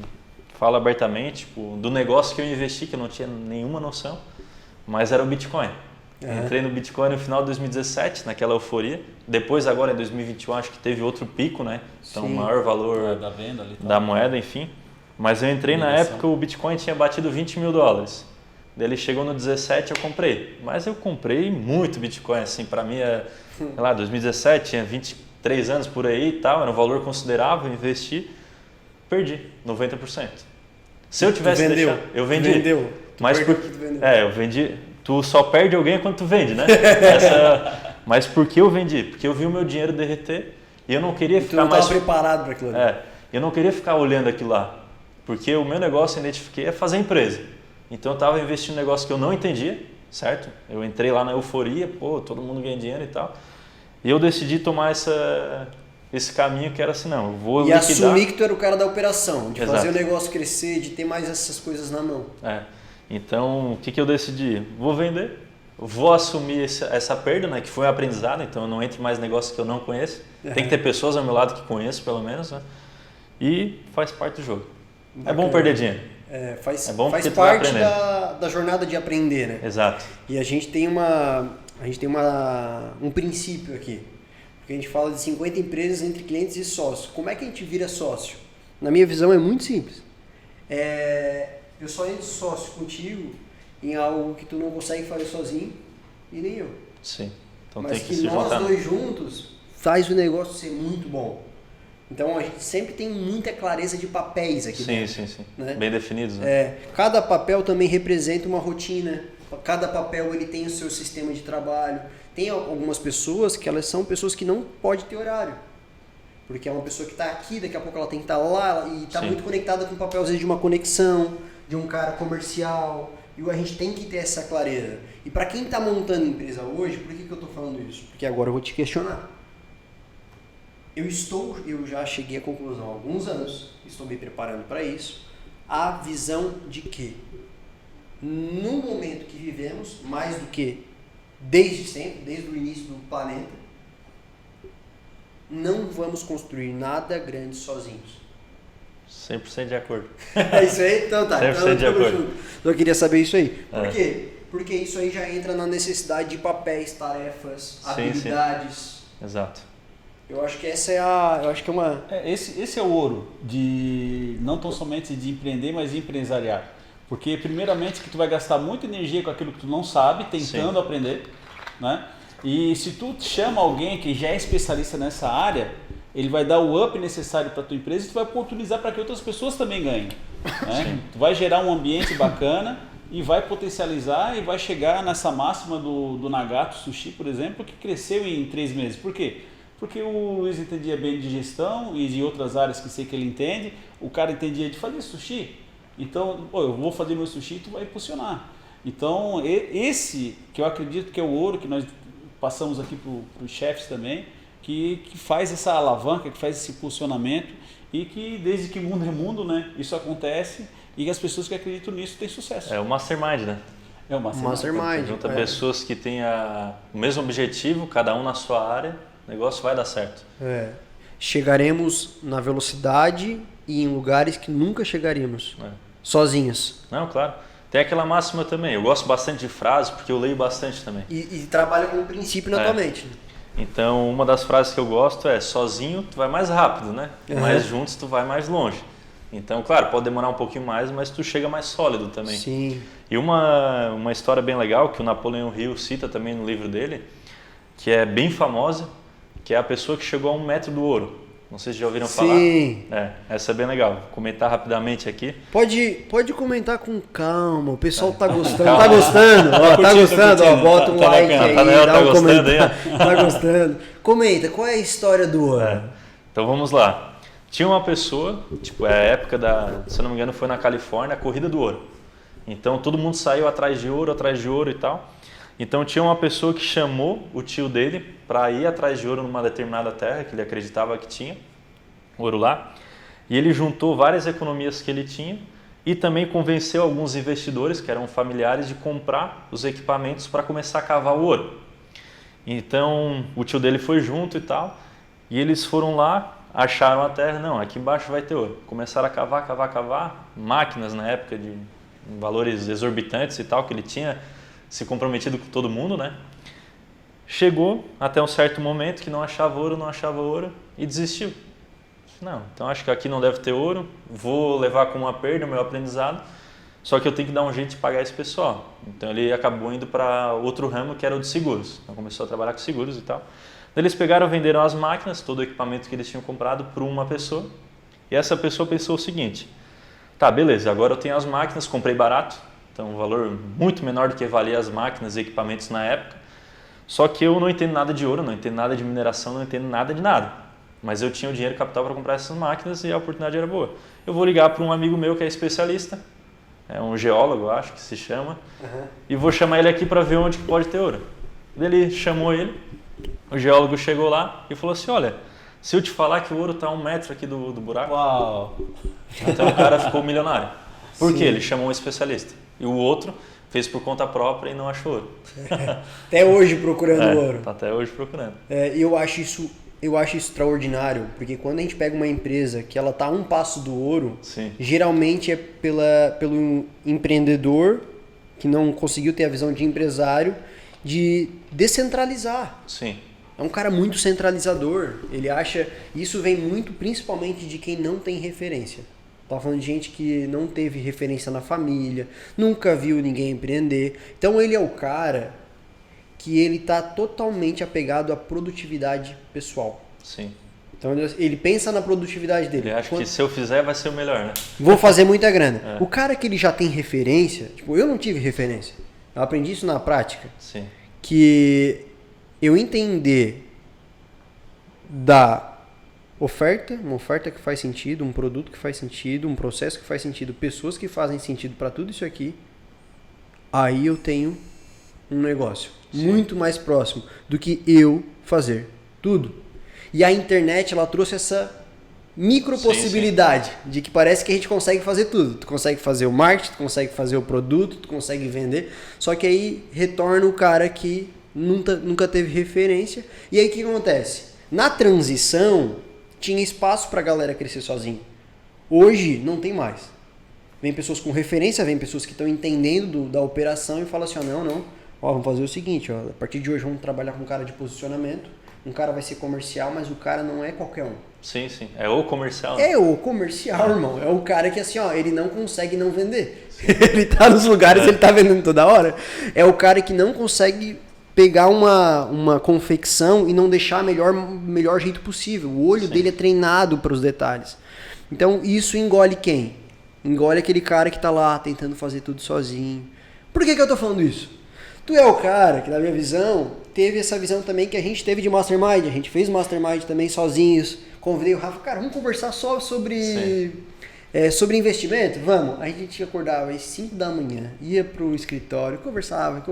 fala abertamente, do negócio que eu investi, que eu não tinha nenhuma noção, mas era o Bitcoin. Entrei no Bitcoin no final de 2017, naquela euforia. Depois, agora em 2021, acho que teve outro pico, né? Então, o maior valor da venda ali, da moeda, enfim. Mas eu entrei na época, o Bitcoin tinha batido $20 mil. Daí ele chegou no 17, eu comprei. Mas eu comprei muito Bitcoin, assim, para mim, sei lá, 2017, tinha 23 anos por aí e tal, era um valor considerável, investi, perdi 90%. Se eu tivesse deixado, eu vendi. Vendeu. Mas eu vendi. Tu só perde alguém quando tu vende, né? Mas por que eu vendi? Porque eu vi o meu dinheiro derreter e eu não queria ficar mais... Tu não estava preparado para aquilo ali. Eu não queria ficar olhando aquilo lá. Porque o meu negócio, eu identifiquei, é fazer empresa. Então eu estava investindo em um negócio que eu não entendia, certo? Eu entrei lá na euforia, todo mundo ganha dinheiro e tal. E eu decidi tomar esse caminho que era assim, não, eu vou liquidar. E assumir que tu era o cara da operação, de Exato. fazer o negócio crescer, de ter mais essas coisas na mão. Então, o que eu decidi? Vou vender, vou assumir essa perda, né, que foi um aprendizado, então eu não entro em mais negócios que eu não conheço. Tem que ter pessoas ao meu lado que conheço, pelo menos, né? E faz parte do jogo. É bom perder dinheiro. Faz bom parte da jornada de aprender, né? Exato. E a gente tem um princípio aqui. Porque a gente fala de 50 empresas entre clientes e sócios. Como é que a gente vira sócio? Na minha visão é muito simples. Eu só entro sócio contigo em algo que tu não consegue fazer sozinho e nem eu. Sim. Então mas tem que que se nós juntar. dois juntos faz o negócio ser muito bom. Então a gente sempre tem muita clareza de papéis aqui dentro. Sim. Né? Bem definidos, né? Cada papel também representa uma rotina. Cada papel ele tem o seu sistema de trabalho. Tem algumas pessoas que elas são pessoas que não podem ter horário. Porque é uma pessoa que está aqui, daqui a pouco ela tem que estar lá e está muito conectada com o papel, às vezes, de uma conexão, de um cara comercial. E a gente tem que ter essa clareza. E para quem está montando empresa hoje, por que eu estou falando isso? Porque agora eu vou te questionar. Eu já cheguei à conclusão há alguns anos, estou me preparando para isso, a visão de que no momento que vivemos, mais do que desde sempre, desde o início do planeta, não vamos construir nada grande sozinhos. 100% de acordo. É isso aí? Então tá. 100% de acordo. Eu queria saber isso aí. Por quê? Porque isso aí já entra na necessidade de papéis, tarefas, habilidades. Sim. Exato. Eu acho que essa é eu acho que é uma... Esse é o ouro, de não tão somente de empreender, mas de empresariar. Porque primeiramente que tu vai gastar muita energia com aquilo que tu não sabe, tentando aprender, né? E se tu chama alguém que já é especialista nessa área, ele vai dar o up necessário para a tua empresa e tu vai oportunizar para que outras pessoas também ganhem. Né? Tu vai gerar um ambiente bacana e vai potencializar e vai chegar nessa máxima do Nagato Sushi, por exemplo, que cresceu em 3 meses. Por quê? Porque o Luiz entendia bem de gestão e de outras áreas que sei que ele entende, o cara entendia de fazer sushi. Então, eu vou fazer meu sushi e tu vai impulsionar. Então, esse que eu acredito que é o ouro que nós passamos aqui para os chefes também, que faz essa alavanca, que faz esse impulsionamento e que desde que mundo é mundo, né, isso acontece e que as pessoas que acreditam nisso têm sucesso. É o mastermind, né? É o mastermind. Junta pessoas que têm o mesmo objetivo, cada um na sua área, o negócio vai dar certo. Chegaremos na velocidade e em lugares que nunca chegaríamos, sozinhos. Não, claro. Tem aquela máxima também, eu gosto bastante de frases porque eu leio bastante também. E trabalha com o princípio na tua mente. Então, uma das frases que eu gosto é: sozinho tu vai mais rápido, né? Mas juntos tu vai mais longe. Então, claro, pode demorar um pouquinho mais, mas tu chega mais sólido também. Sim. E uma história bem legal que o Napoleão Hill cita também no livro dele, que é bem famosa, que é a pessoa que chegou a 1 metro do ouro. Não sei se já ouviram falar. Sim. Essa é bem legal. Vou comentar rapidamente aqui. Pode comentar com calma. O pessoal tá gostando. Tá gostando? Tá gostando? Bota um like aí, dá um comentário. Tá gostando? Comenta, qual é a história do ouro? Então vamos lá. Tinha uma pessoa, a época se eu não me engano foi na Califórnia, a corrida do ouro. Então todo mundo saiu atrás de ouro e tal. Então tinha uma pessoa que chamou o tio dele para ir atrás de ouro numa determinada terra que ele acreditava que tinha ouro lá. E ele juntou várias economias que ele tinha e também convenceu alguns investidores que eram familiares de comprar os equipamentos para começar a cavar o ouro. Então o tio dele foi junto e tal, e eles foram lá, acharam a terra, não, aqui embaixo vai ter ouro. Começaram a cavar, máquinas na época de valores exorbitantes e tal, que ele tinha se comprometido com todo mundo, né? Chegou até um certo momento que não achava ouro e desistiu. Não, então acho que aqui não deve ter ouro, vou levar como uma perda o meu aprendizado, só que eu tenho que dar um jeito de pagar esse pessoal. Então ele acabou indo para outro ramo que era o de seguros. Então começou a trabalhar com seguros e tal. Eles pegaram, venderam as máquinas, todo o equipamento que eles tinham comprado para uma pessoa. E essa pessoa pensou o seguinte: tá, beleza, agora eu tenho as máquinas, comprei barato, então um valor muito menor do que valia as máquinas e equipamentos na época. Só que eu não entendo nada de ouro, não entendo nada de mineração, não entendo nada de nada. mas eu tinha o dinheiro capital para comprar essas máquinas e a oportunidade era boa. Eu vou ligar para um amigo meu que é especialista, é um geólogo, eu acho que se chama, e vou chamar ele aqui para ver onde que pode ter ouro. Ele chamou ele, o geólogo chegou lá e falou assim, olha, se eu te falar que o ouro está a 1 metro aqui do buraco, Uau! então o cara ficou milionário. Por Sim. quê? Ele chamou um especialista. E o outro fez por conta própria e não achou ouro. Até hoje procurando ouro. Tá até hoje procurando. Eu acho isso extraordinário, porque quando a gente pega uma empresa que ela tá a um passo do ouro, Sim. geralmente é pelo empreendedor que não conseguiu ter a visão de empresário de descentralizar. Sim. É um cara muito centralizador. Ele acha... Isso vem muito principalmente de quem não tem referência. Tava falando de gente que não teve referência na família, nunca viu ninguém empreender. Então ele é o cara que ele tá totalmente apegado à produtividade pessoal. Sim. Então ele pensa na produtividade dele. Ele acha que se eu fizer vai ser o melhor, né? Vou fazer muita grana. O cara que ele já tem referência... Tipo, eu não tive referência. Eu aprendi isso na prática. Sim. Que eu entender da oferta, uma oferta que faz sentido, um produto que faz sentido, um processo que faz sentido, pessoas que fazem sentido para tudo isso aqui, aí eu tenho um negócio muito mais próximo do que eu fazer tudo. E a internet, ela trouxe essa micro possibilidade de que parece que a gente consegue fazer tudo. Tu consegue fazer o marketing, tu consegue fazer o produto, tu consegue vender, só que aí retorna o cara que nunca teve referência. E aí o que acontece? Na transição, tinha espaço pra galera crescer sozinho. Hoje, não tem mais. Vem pessoas com referência, vem pessoas que estão entendendo da operação e falam assim, não, vamos fazer o seguinte, a partir de hoje vamos trabalhar com um cara de posicionamento, um cara vai ser comercial, mas o cara não é qualquer um. Sim. É o comercial. Né? É o comercial, irmão. É o cara que assim, ele não consegue não vender. Ele tá nos lugares, ele tá vendendo toda hora. É o cara que não consegue pegar uma confecção e não deixar melhor jeito possível. O olho dele é treinado para os detalhes. Então isso engole quem? Engole aquele cara que tá lá tentando fazer tudo sozinho. Por que eu tô falando isso? Tu é o cara que, na minha visão, teve essa visão também que a gente teve de Mastermind. A gente fez Mastermind também sozinhos. Convidei o Rafa, cara, vamos conversar só sobre investimento? Vamos. Aí a gente acordava às 5 da manhã, ia pro escritório, conversava.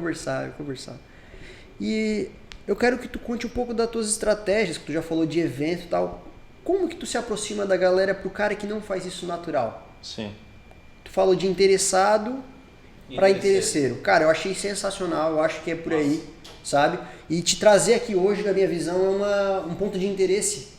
E eu quero que tu conte um pouco das tuas estratégias, que tu já falou de evento e tal. Como que tu se aproxima da galera pro cara que não faz isso natural? Sim. Tu falou de interessado para interesseiro. Cara, eu achei sensacional, eu acho que é por aí, sabe? E te trazer aqui hoje, na minha visão, é um ponto de interesse.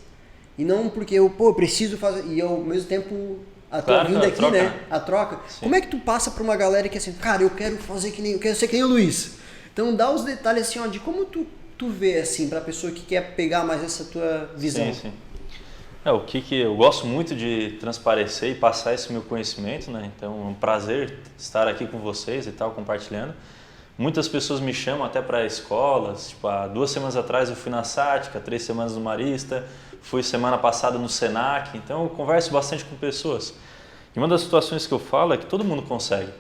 E não porque eu preciso fazer... E eu, ao mesmo tempo, a tua vinda aqui, troca, né? A troca. Sim. Como é que tu passa pra uma galera que é assim, cara, eu quero fazer eu quero ser que nem o Luiz. Então dá os detalhes assim, de como tu vê assim, pra pessoa que quer pegar mais essa tua visão. Sim. O que eu gosto muito de transparecer e passar esse meu conhecimento, né? Então é um prazer estar aqui com vocês e tal, compartilhando. Muitas pessoas me chamam até para escolas, tipo, há 2 semanas atrás eu fui na Sática, 3 semanas no Marista, fui semana passada no Senac, então eu converso bastante com pessoas. E uma das situações que eu falo é que todo mundo consegue,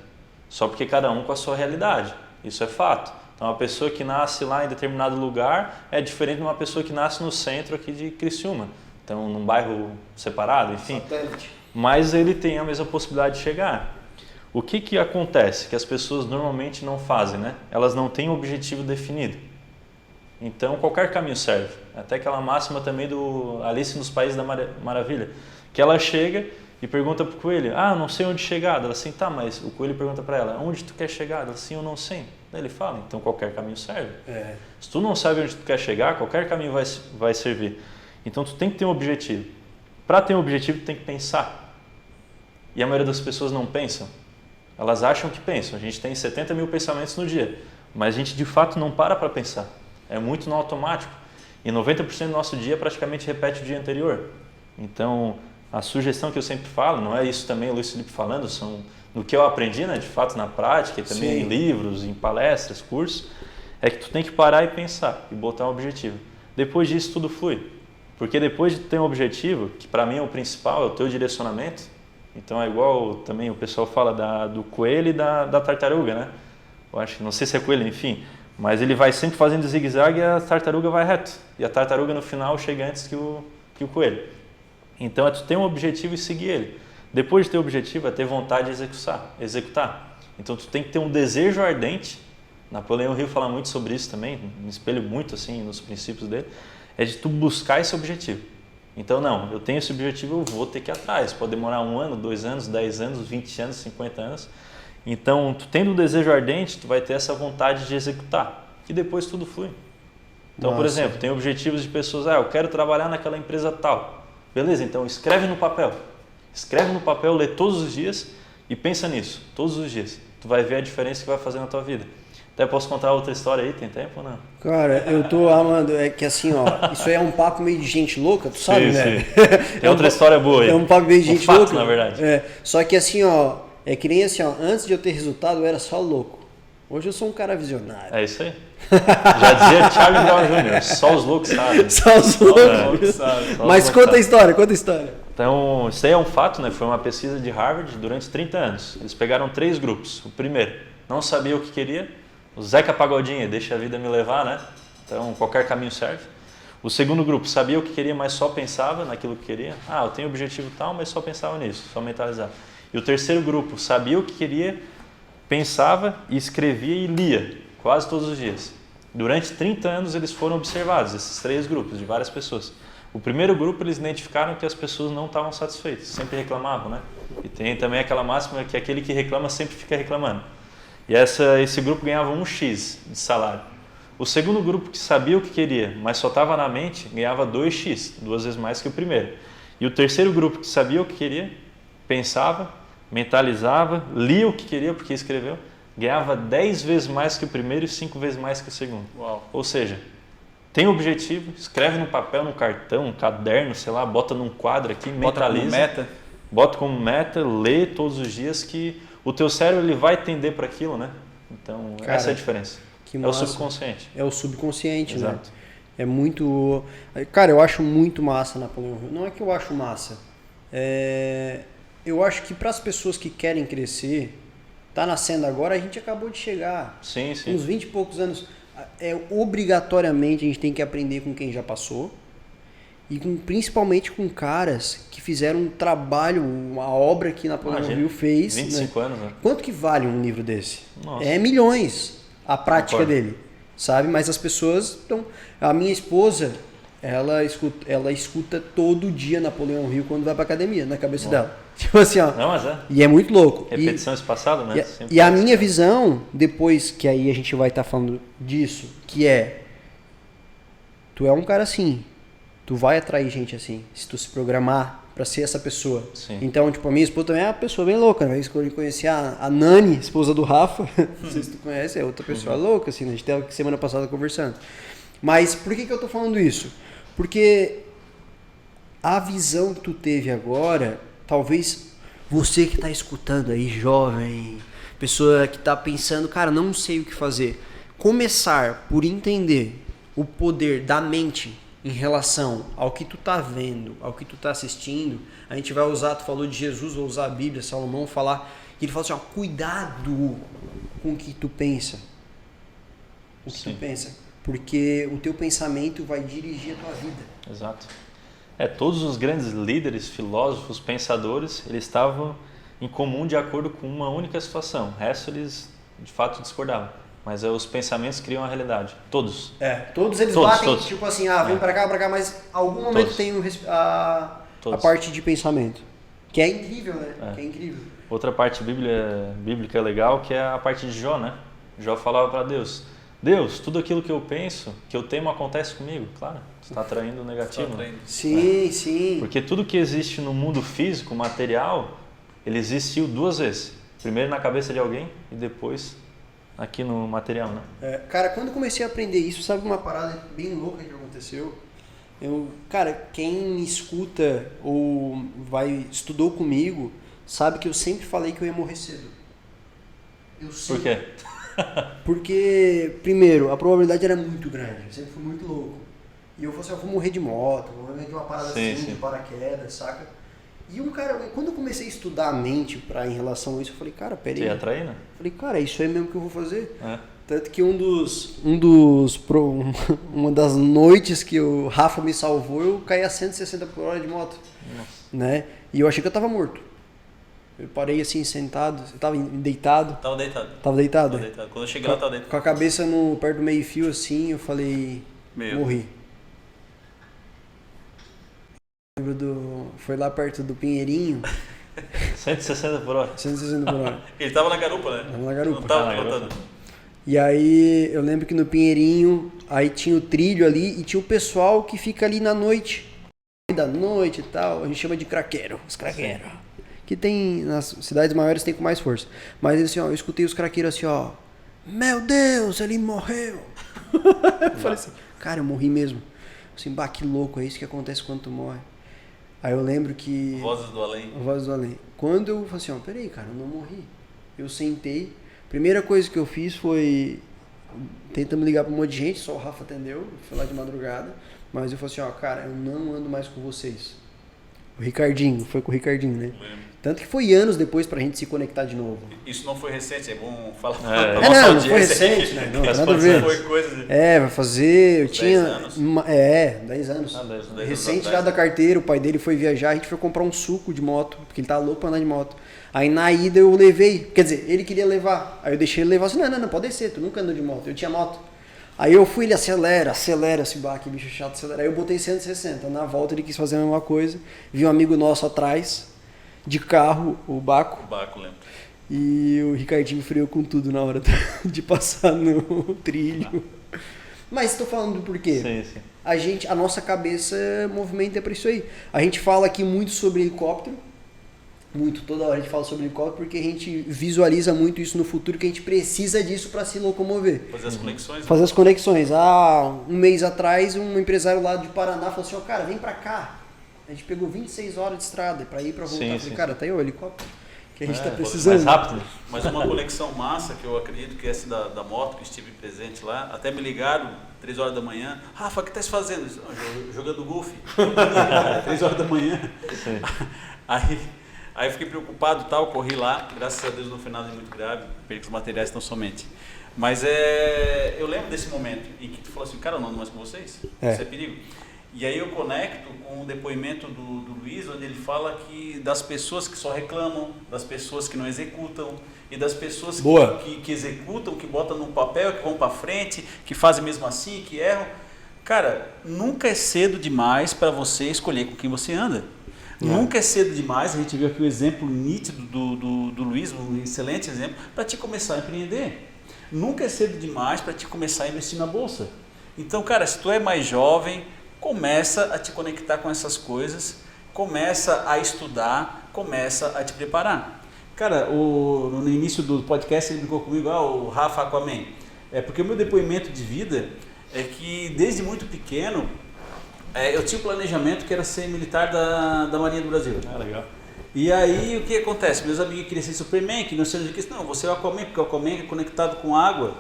só porque cada um com a sua realidade, isso é fato. Então uma pessoa que nasce lá em determinado lugar é diferente de uma pessoa que nasce no centro aqui de Criciúma, então num bairro separado, enfim. Satélite. Mas ele tem a mesma possibilidade de chegar. O que acontece? Que as pessoas normalmente não fazem, né? Elas não têm um objetivo definido. Então qualquer caminho serve. Até aquela máxima também do Alice nos Países da Maravilha, que ela chega e pergunta pro coelho, eu não sei onde chegar. Ela assim, tá, mas o coelho pergunta para ela, onde tu quer chegar? Ela assim, eu não sei. Daí ele fala, então qualquer caminho serve. Se tu não sabe onde tu quer chegar, qualquer caminho vai servir. Então tu tem que ter um objetivo. Para ter um objetivo, tu tem que pensar. E a maioria das pessoas não pensam. Elas acham que pensam. A gente tem 70 mil pensamentos no dia, mas a gente de fato não para pensar. É muito no automático. E 90% do nosso dia praticamente repete o dia anterior. Então, a sugestão que eu sempre falo, não é isso também o Luiz Felipe falando, são do que eu aprendi, né, de fato na prática, e também em livros, em palestras, cursos, é que tu tem que parar e pensar e botar um objetivo. Depois disso tudo flui. Porque depois de ter um objetivo, que para mim é o principal, é o teu direcionamento, então é igual também o pessoal fala do coelho e da tartaruga, né? Eu acho que, não sei se é coelho, enfim, mas ele vai sempre fazendo zigue-zague e a tartaruga vai reto. E a tartaruga no final chega antes que o que o coelho. Então é tu ter um objetivo e seguir ele. Depois de ter o objetivo é ter vontade de executar. Então tu tem que ter um desejo ardente. Napoleão Hill fala muito sobre isso também, me espelho muito assim nos princípios dele, é de tu buscar esse objetivo. Então não, eu tenho esse objetivo, eu vou ter que ir atrás. Pode demorar 1 ano, 2 anos, 10 anos, 20 anos, 50 anos. Então, tu tendo um desejo ardente, tu vai ter essa vontade de executar. E depois tudo flui. Então, por exemplo, tem objetivos de pessoas, eu quero trabalhar naquela empresa tal. Beleza, então escreve no papel. Escreve no papel, lê todos os dias e pensa nisso, todos os dias. Tu vai ver a diferença que vai fazer na tua vida. Até posso contar outra história aí, tem tempo ou não? Cara, eu tô amando, é que assim, ó, isso aí é um papo meio de gente louca, tu sabe, né? Tem outra história boa aí. É um papo meio de gente fato, louca. Na verdade. Só que assim, ó, é que nem assim, ó, antes de eu ter resultado eu era só louco. Hoje eu sou um cara visionário. É isso aí. Já dizia Charlie Brown Jr., só os loucos sabem. Só os loucos sabem. Mas conta a história. Então, isso aí é um fato, né? Foi uma pesquisa de Harvard durante 30 anos. Eles pegaram 3 grupos. O primeiro, não sabia o que queria. O Zeca Pagodinho, deixa a vida me levar, né? Então, qualquer caminho serve. O segundo grupo, sabia o que queria, mas só pensava naquilo que queria. Eu tenho objetivo tal, mas só pensava nisso, só mentalizava. E o terceiro grupo, sabia o que queria, pensava e escrevia e lia, quase todos os dias. Durante 30 anos eles foram observados, esses 3 grupos, de várias pessoas. O primeiro grupo eles identificaram que as pessoas não estavam satisfeitas, sempre reclamavam, né? E tem também aquela máxima que aquele que reclama sempre fica reclamando. E esse grupo ganhava 1x de salário. O segundo grupo que sabia o que queria, mas só estava na mente, ganhava 2x, 2 vezes mais que o primeiro. E o terceiro grupo que sabia o que queria, pensava, mentalizava, lia o que queria porque escreveu, ganhava 10 vezes mais que o primeiro e 5 vezes mais que o segundo. Uau. Ou seja, tem objetivo, escreve no papel, no cartão, no caderno, sei lá, bota num quadro aqui, mentaliza. Bota como meta, lê todos os dias que o teu cérebro ele vai tender para aquilo, né? Então, cara, essa é a diferença. É o subconsciente. É o subconsciente, exato, né? É muito... Cara, eu acho muito massa Napoleão Hill. Não é que eu acho massa. Eu acho que para as pessoas que querem crescer, tá nascendo agora, a gente acabou de chegar. Sim, sim. Uns 20 e poucos anos. Obrigatoriamente a gente tem que aprender com quem já passou. E principalmente com caras que fizeram um trabalho, uma obra que Napoleão Hill fez. 25 anos, né? Quanto que vale um livro desse? Nossa. É milhões a prática dele, sabe? Mas as pessoas... Então, a minha esposa, ela escuta todo dia Napoleão Hill quando vai pra academia, na cabeça dela. Tipo assim, ó. Não, mas E é muito louco. Repetição espaçada, né? E a minha visão, depois que aí a gente vai estar falando disso, que é... Tu é um cara assim... Tu vai atrair gente assim, se tu se programar pra ser essa pessoa. Sim. Então, tipo, a minha esposa também é uma pessoa bem louca, né? Eu conheci a Nani, esposa do Rafa, não sei se tu conhece, é outra pessoa louca, assim, né? A gente estava semana passada conversando. Mas por que eu tô falando isso? Porque a visão que tu teve agora, talvez você que tá escutando aí, jovem, pessoa que tá pensando, cara, não sei o que fazer. Começar por entender o poder da mente em relação ao que tu tá vendo, ao que tu tá assistindo. A gente vai usar, tu falou de Jesus, vou usar a Bíblia, Salomão falar, que ele fala assim, ó, cuidado com o que tu pensa. O que tu pensa. Porque o teu pensamento vai dirigir a tua vida. Exato. Todos os grandes líderes, filósofos, pensadores, eles estavam em comum de acordo com uma única situação. O resto eles, de fato, discordavam. Mas os pensamentos criam a realidade. Todos. Todos eles batem, tipo assim, vem pra cá, mas algum momento tem a parte de pensamento. Que é incrível, né? Que é incrível. Outra parte bíblica legal, que é a parte de Jó, né? Jó falava para Deus, tudo aquilo que eu penso, que eu temo, acontece comigo. Claro, você está atraindo o negativo. Né? Sim, sim. Porque tudo que existe no mundo físico, material, ele existiu 2 vezes. Primeiro na cabeça de alguém e depois... aqui no material, né? Cara, quando eu comecei a aprender isso, sabe uma parada bem louca que aconteceu? Cara, quem me escuta ou estudou comigo, sabe que eu sempre falei que eu ia morrer cedo. Por quê? Porque, primeiro, a probabilidade era muito grande, eu sempre fui muito louco. E eu falei assim, eu vou morrer de moto, vou morrer de uma parada de paraquedas, saca? E quando eu comecei a estudar a mente em relação a isso, eu falei, cara, peraí. Você ia atrair, né? Falei, cara, é isso aí mesmo que eu vou fazer. Tanto que uma das noites que o Rafa me salvou, eu caí a 160 por hora de moto. Nossa. Né? E eu achei que eu tava morto. Eu parei assim, sentado, eu tava deitado. Tava deitado. Tava deitado? Tava deitado. Quando eu cheguei lá, tava deitado. Com a cabeça perto do meio-fio assim, eu falei, morri. Foi lá perto do Pinheirinho. 160 por hora? 160 por hora. Ele tava na garupa, né? Tava na garupa. Não tava pilotando. E aí, eu lembro que no Pinheirinho, aí tinha o trilho ali e tinha o pessoal que fica ali na noite. Da noite e tal, a gente chama de craqueiro, os craqueiros. Que tem, nas cidades maiores tem com mais força. Mas assim, ó, eu escutei os craqueiros assim, ó. Meu Deus, ele morreu. Eu falei assim, cara, eu morri mesmo. Assim, bah, que louco, é isso que acontece quando tu morre. Aí eu lembro que... Vozes do além. Vozes do além. Quando eu falei assim, ó, peraí, cara, eu não morri. Eu sentei. Primeira coisa que eu fiz foi... Tentando ligar pra um monte de gente, só o Rafa atendeu. Foi lá de madrugada. Mas eu falei assim, ó, cara, eu não ando mais com vocês. O Ricardinho, foi com o Ricardinho, né? Tanto que foi anos depois pra gente se conectar de novo. Isso não foi recente, é bom falar. Não foi recente, né? Não, nada a ver. Foi coisa de... Vai fazer, eu tinha... 10 anos. 10 anos. 10 anos Recente tirado da carteira, o pai dele foi viajar, a gente foi comprar um suco de moto, porque ele tava louco pra andar de moto. Aí na ida eu levei, quer dizer, ele queria levar. Aí eu deixei ele levar, assim, não, pode descer, tu nunca andou de moto, eu tinha moto. Aí eu fui, ele acelera, esse que bicho chato, acelera. Aí eu botei 160, na volta ele quis fazer a mesma coisa, vi um amigo nosso atrás, de carro, o Baco. O Baco, lembro. E o Ricardinho freou com tudo na hora de passar no trilho. Mas estou falando por quê? Sim. A nossa cabeça movimenta para isso aí. A gente fala aqui muito sobre helicóptero, toda hora a gente fala sobre helicóptero porque a gente visualiza muito isso no futuro, que a gente precisa disso para se locomover. Fazer as conexões. Fazer as conexões. Um mês atrás, um empresário lá de Paraná falou assim, cara, vem para cá. A gente pegou 26 horas de estrada para ir para voltar. Eu falei, cara, tá aí o helicóptero que a gente tá precisando. Mais rápido. Mas uma conexão massa, que eu acredito que é essa da moto, que estive presente lá, até me ligaram 3 horas da manhã. Rafa, o que tá se fazendo? Jogando golfe. 3 horas da manhã. Sim. Aí eu fiquei preocupado e tal, corri lá, graças a Deus no final não é muito grave, perdi os materiais tão somente. Mas eu lembro desse momento em que tu falou assim, cara, eu não ando mais com vocês, isso é perigo. E aí eu conecto com o depoimento do Luiz, onde ele fala que das pessoas que só reclamam, das pessoas que não executam, e das pessoas que executam, que botam no papel, que vão para frente, que fazem mesmo assim, que erram. Cara, nunca é cedo demais para você escolher com quem você anda. Nunca é cedo demais, a gente viu aqui o exemplo nítido do Luiz, um excelente exemplo, para te começar a empreender. Nunca é cedo demais para te começar a investir na bolsa. Então, cara, se tu é mais jovem, começa a te conectar com essas coisas, começa a estudar, começa a te preparar. Cara, no início do podcast ele brincou comigo, o Rafa Aquaman. Porque o meu depoimento de vida é que desde muito pequeno, eu tinha um planejamento que era ser militar da Marinha do Brasil. Legal. E aí o que acontece? Meus amigos queriam ser Superman, que não seja de que não, você é o Aquaman, porque o Aquaman é conectado com água.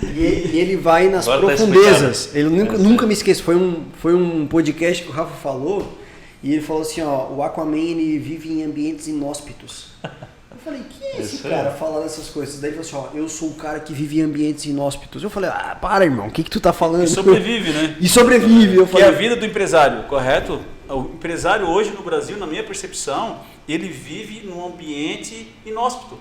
E ele vai nas profundezas. Ele nunca me esqueço. Foi um podcast que o Rafa falou, e ele falou assim, o Aquaman ele vive em ambientes inóspitos. Eu falei, que é esse cara falando essas coisas? Daí ele falou assim, eu sou o cara que vive em ambientes inóspitos. Eu falei, para irmão, o que tu tá falando? E sobrevive, né? E sobrevive. Eu falei, que é a vida do empresário, correto? O empresário hoje no Brasil, na minha percepção, ele vive num ambiente inóspito.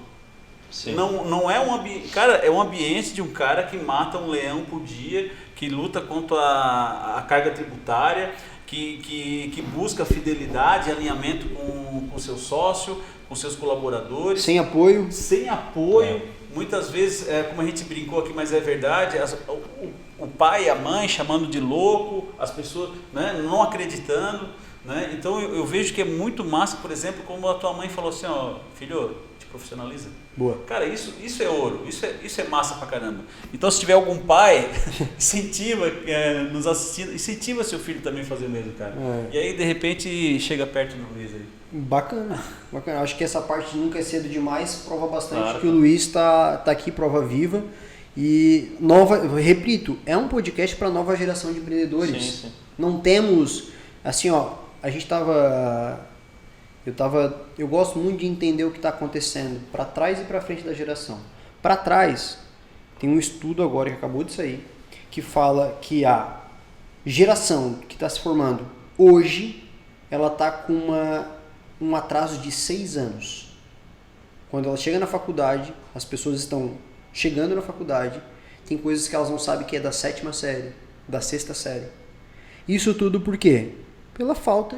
Sim. Não é um ambiente... Cara, é um ambiente de um cara que mata um leão por dia, que luta contra a carga tributária, que busca fidelidade, alinhamento com o seu sócio, com seus colaboradores. Sem apoio. Muitas vezes, como a gente brincou aqui, mas é verdade, o pai e a mãe chamando de louco, as pessoas, né, não acreditando. Né? Então eu vejo que é muito massa, por exemplo, como a tua mãe falou assim, filho, te profissionaliza. Boa. Cara, isso é ouro, isso é massa pra caramba. Então se tiver algum pai, incentiva, nos assistindo, incentiva seu filho também a fazer o mesmo, cara. E aí de repente chega perto do Luiz aí. Bacana. Acho que essa parte nunca é cedo demais prova bastante que o Luiz tá aqui, prova viva. E repito, é um podcast para nova geração de empreendedores. Sim. Não temos, assim, a gente eu gosto muito de entender o que está acontecendo para trás e para frente da geração. Para trás, tem um estudo agora que acabou de sair, que fala que a geração que está se formando hoje, ela está com um atraso de 6 anos. Quando ela chega na faculdade, as pessoas estão chegando na faculdade, tem coisas que elas não sabem que é da 7ª série, da 6ª série. Isso tudo por quê? Pela falta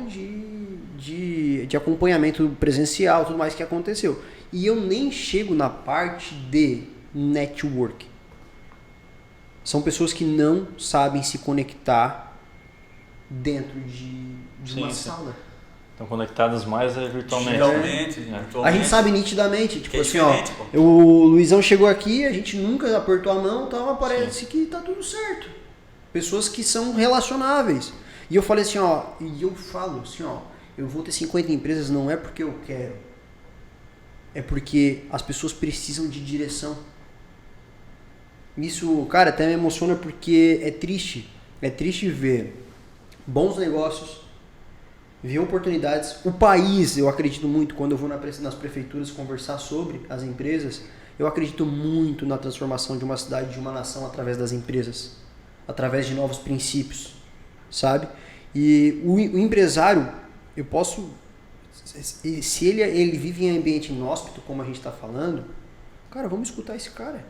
de acompanhamento presencial, tudo mais que aconteceu. E eu nem chego na parte de network. São pessoas que não sabem se conectar dentro de uma sala. Estão conectadas mais virtualmente. Virtualmente. A gente sabe nitidamente, tipo é assim, ó, o Luizão chegou aqui, a gente nunca apertou a mão, então parece que tá tudo certo. Pessoas que são relacionáveis. E eu falei assim, ó, e eu falo assim, ó, eu vou ter 50 empresas não é porque eu quero. É porque as pessoas precisam de direção. Isso, cara, até me emociona porque é triste. É triste ver bons negócios, ver oportunidades. O país, eu acredito muito, quando eu vou nas prefeituras conversar sobre as empresas, eu acredito muito na transformação de uma cidade, de uma nação através das empresas. Através de novos princípios, sabe? E o empresário, eu posso... Se ele vive em ambiente inóspito, como a gente está falando, cara, vamos escutar esse cara.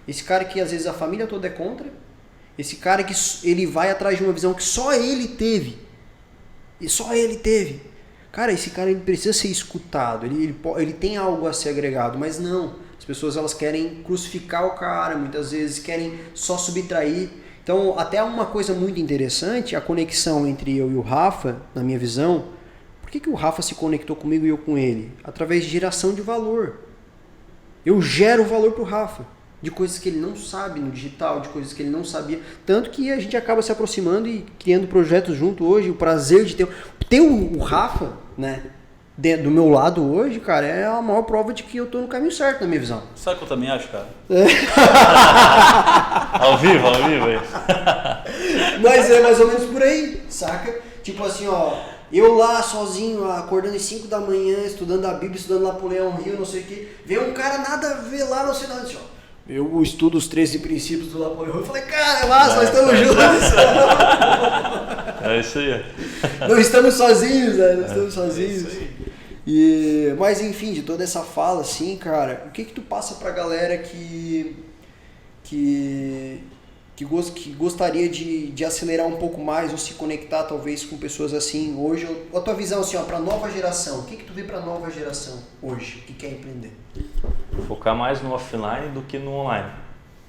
Esse cara que às vezes a família toda é contra. Esse cara que ele vai atrás de uma visão que só ele teve. E só ele teve. Cara, esse cara ele precisa ser escutado. Ele tem algo a ser agregado, mas não. As pessoas elas querem crucificar o cara, muitas vezes querem só subtrair. Então, até uma coisa muito interessante, a conexão entre eu e o Rafa, na minha visão, por que o Rafa se conectou comigo e eu com ele? Através de geração de valor. Eu gero valor pro Rafa, de coisas que ele não sabe no digital, de coisas que ele não sabia. Tanto que a gente acaba se aproximando e criando projetos junto hoje. O prazer de ter o Rafa, né, do meu lado hoje, cara, é a maior prova de que eu tô no caminho certo, na minha visão. Sabe o que eu também acho, cara? Ao vivo aí. Mas é mais ou menos por aí, saca? Tipo assim, ó, eu lá sozinho, acordando às 5 da manhã, estudando a Bíblia, estudando Napoleão Hill, não sei o que, vê um cara nada a ver lá, não sei nada, assim, ó. Eu estudo os 13 princípios do Napoleão Hill, eu falei, cara, nós estamos juntos. É isso aí. Não estamos sozinhos, né? Não estamos sozinhos. Mas enfim, de toda essa fala, assim, cara, o que tu passa pra galera que gostaria de acelerar um pouco mais ou se conectar talvez com pessoas assim hoje? A tua visão assim, ó, pra nova geração, o que tu vê pra nova geração hoje que quer empreender? Focar mais no offline do que no online.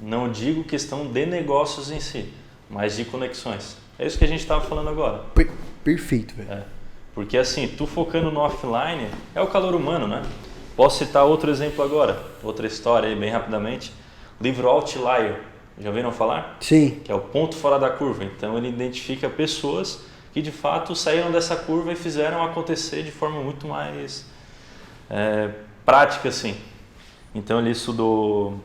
Não digo questão de negócios em si, mas de conexões. É isso que a gente estava falando agora. Perfeito, velho. É. Porque assim, tu focando no offline, é o calor humano, né? Posso citar outro exemplo agora, outra história aí bem rapidamente. O livro Outlier, já ouviram falar? Sim. Que é o ponto fora da curva. Então ele identifica pessoas que de fato saíram dessa curva e fizeram acontecer de forma muito mais prática, assim. Então ele estudou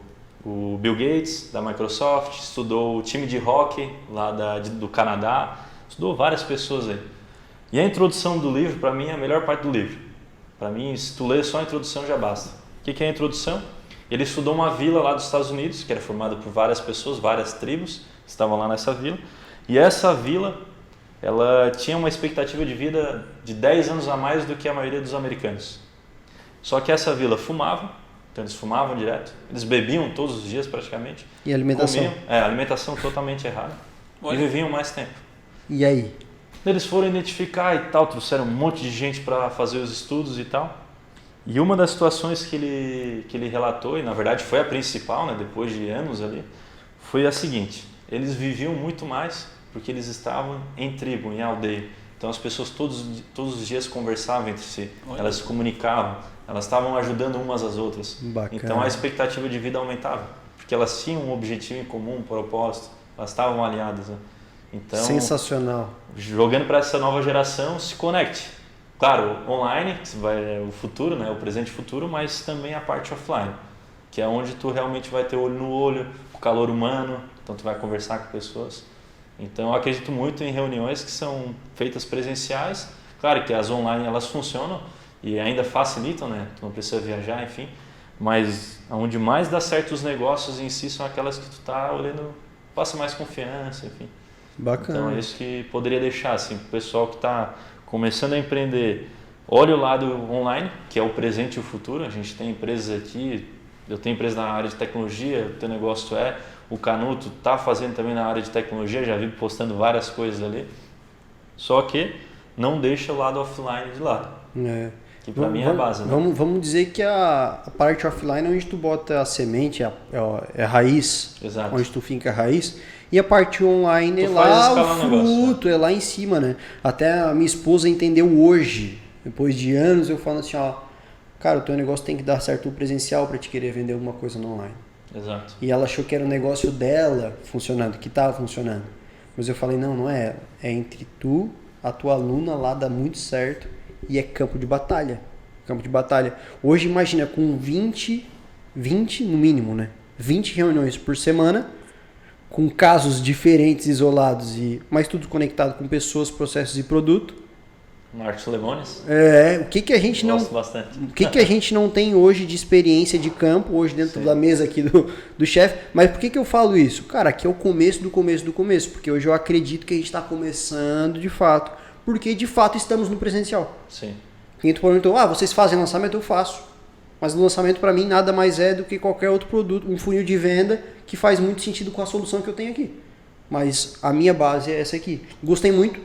o Bill Gates, da Microsoft, estudou o time de hockey lá do Canadá, estudou várias pessoas aí. E a introdução do livro, para mim, é a melhor parte do livro. Para mim, se tu ler só a introdução já basta. O que é a introdução? Ele estudou uma vila lá dos Estados Unidos, que era formada por várias pessoas, várias tribos, que estavam lá nessa vila. E essa vila, ela tinha uma expectativa de vida de 10 anos a mais do que a maioria dos americanos. Só que essa vila fumava, então eles fumavam direto, eles bebiam todos os dias praticamente. E a alimentação? Comiam, alimentação totalmente errada. Olha. E viviam mais tempo. E aí? Eles foram identificar e tal, trouxeram um monte de gente para fazer os estudos e tal. E uma das situações que ele relatou, e na verdade foi a principal, né, depois de anos ali, foi a seguinte: eles viviam muito mais porque eles estavam em tribo, em aldeia. Então as pessoas todos os dias conversavam entre si, elas se comunicavam, elas estavam ajudando umas às outras. Bacana. Então a expectativa de vida aumentava, porque elas tinham um objetivo em comum, um propósito, elas estavam aliadas, né? Então, sensacional. Jogando para essa nova geração, se conecte. Claro, online, que vai o futuro, né, o presente e futuro, mas também a parte offline, que é onde tu realmente vai ter olho no olho, o calor humano, então tu vai conversar com pessoas. Então eu acredito muito em reuniões que são feitas presenciais. Claro que as online elas funcionam e ainda facilitam, né, tu não precisa viajar, enfim, mas onde mais dá certo os negócios em si são aquelas que tu tá olhando, passa mais confiança, enfim. Bacana. Então é isso que poderia deixar, assim, pro pessoal que está começando a empreender, olha o lado online, que é o presente e o futuro. A gente tem empresas aqui, eu tenho empresa na área de tecnologia, o teu negócio o Canuto está fazendo também na área de tecnologia, já vi postando várias coisas ali, só que não deixa o lado offline de lado. Que para mim é a base, né? Vamos dizer que a parte offline é onde tu bota a semente, é a raiz. Exato. Onde tu finca a raiz. E a parte online é lá o fruto, negócio, né? É lá em cima, né? Até a minha esposa entendeu hoje, depois de anos, eu falo assim, cara, o teu negócio tem que dar certo no presencial para te querer vender alguma coisa no online. Exato. E ela achou que era o negócio dela funcionando, que estava funcionando. Mas eu falei, não é ela. É entre tu, a tua aluna lá dá muito certo e é campo de batalha. Campo de batalha. Hoje, imagina, com 20 no mínimo, né? 20 reuniões por semana, com casos diferentes, isolados, mas tudo conectado com pessoas, processos e produto. Marcos Lemones. O que a gente Gosto bastante. O que a gente não tem hoje de experiência de campo, hoje dentro da mesa aqui do chefe. Mas por que eu falo isso? Cara, aqui é o começo do começo do começo. Porque hoje eu acredito que a gente está começando de fato. Porque de fato estamos no presencial. Sim. Quem tu perguntou, vocês fazem lançamento? Eu faço. Mas o lançamento para mim nada mais é do que qualquer outro produto, um funil de venda que faz muito sentido com a solução que eu tenho aqui. Mas a minha base é essa aqui. Gostei muito.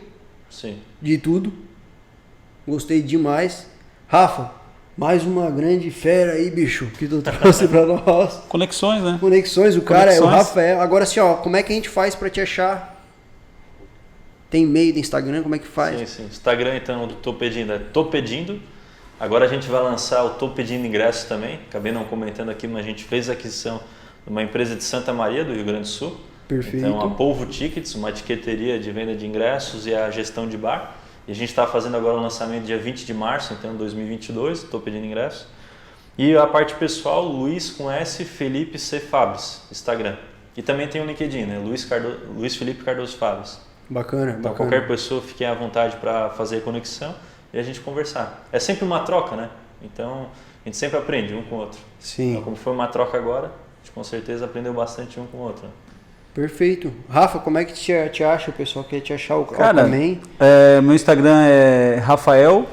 Sim. De tudo. Gostei demais. Rafa, mais uma grande fera aí, bicho, que tu trouxe pra nós. Conexões, né? Conexões, o cara é o Rafael. Agora assim, como é que a gente faz pra te achar? Tem e-mail, tem Instagram, como é que faz? Sim. Instagram, então, do Tô Pedindo, Tô Pedindo. Agora a gente vai lançar o Tô Pedindo Ingressos também. Acabei não comentando aqui, mas a gente fez a aquisição de uma empresa de Santa Maria, do Rio Grande do Sul. Perfeito. Então, a Polvo Tickets, uma etiqueteria de venda de ingressos e a gestão de bar. E a gente está fazendo agora o lançamento dia 20 de março, então 2022, estou pedindo ingresso. E a parte pessoal, Luiz com S, Felipe C. Fabres, Instagram. E também tem o LinkedIn, né? Luiz Felipe Cardoso Fabres. Bacana, então, qualquer pessoa fique à vontade para fazer a conexão e a gente conversar. É sempre uma troca, né? Então, a gente sempre aprende um com o outro. Sim. Então, como foi uma troca agora, a gente com certeza aprendeu bastante um com o outro. Né? Perfeito. Rafa, como é que te acha? O pessoal quer te achar o cara também? Meu Instagram é Rafael,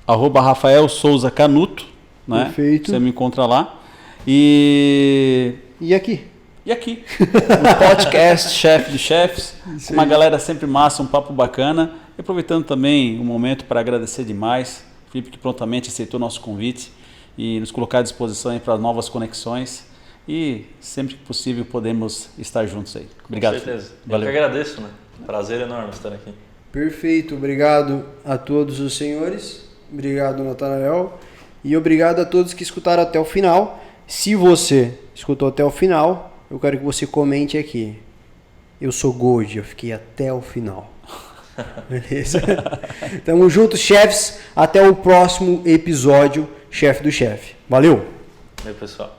@Rafael Souza Canuto, né? Perfeito. Você me encontra lá. E aqui? E aqui, um podcast Chefe dos Chefes, com uma galera sempre massa, um papo bacana. E aproveitando também um momento para agradecer demais, Felipe, que prontamente aceitou nosso convite e nos colocar à disposição para novas conexões. E sempre que possível podemos estar juntos aí. Obrigado. Com certeza. Valeu. Eu que agradeço, né? Prazer enorme estar aqui. Perfeito. Obrigado a todos os senhores. Obrigado, Natanael. E obrigado a todos que escutaram até o final. Se você escutou até o final, eu quero que você comente aqui. Eu sou Gold, eu fiquei até o final. Beleza? Tamo juntos, chefes. Até o próximo episódio, Chefe do Chefe. Valeu! E aí, pessoal.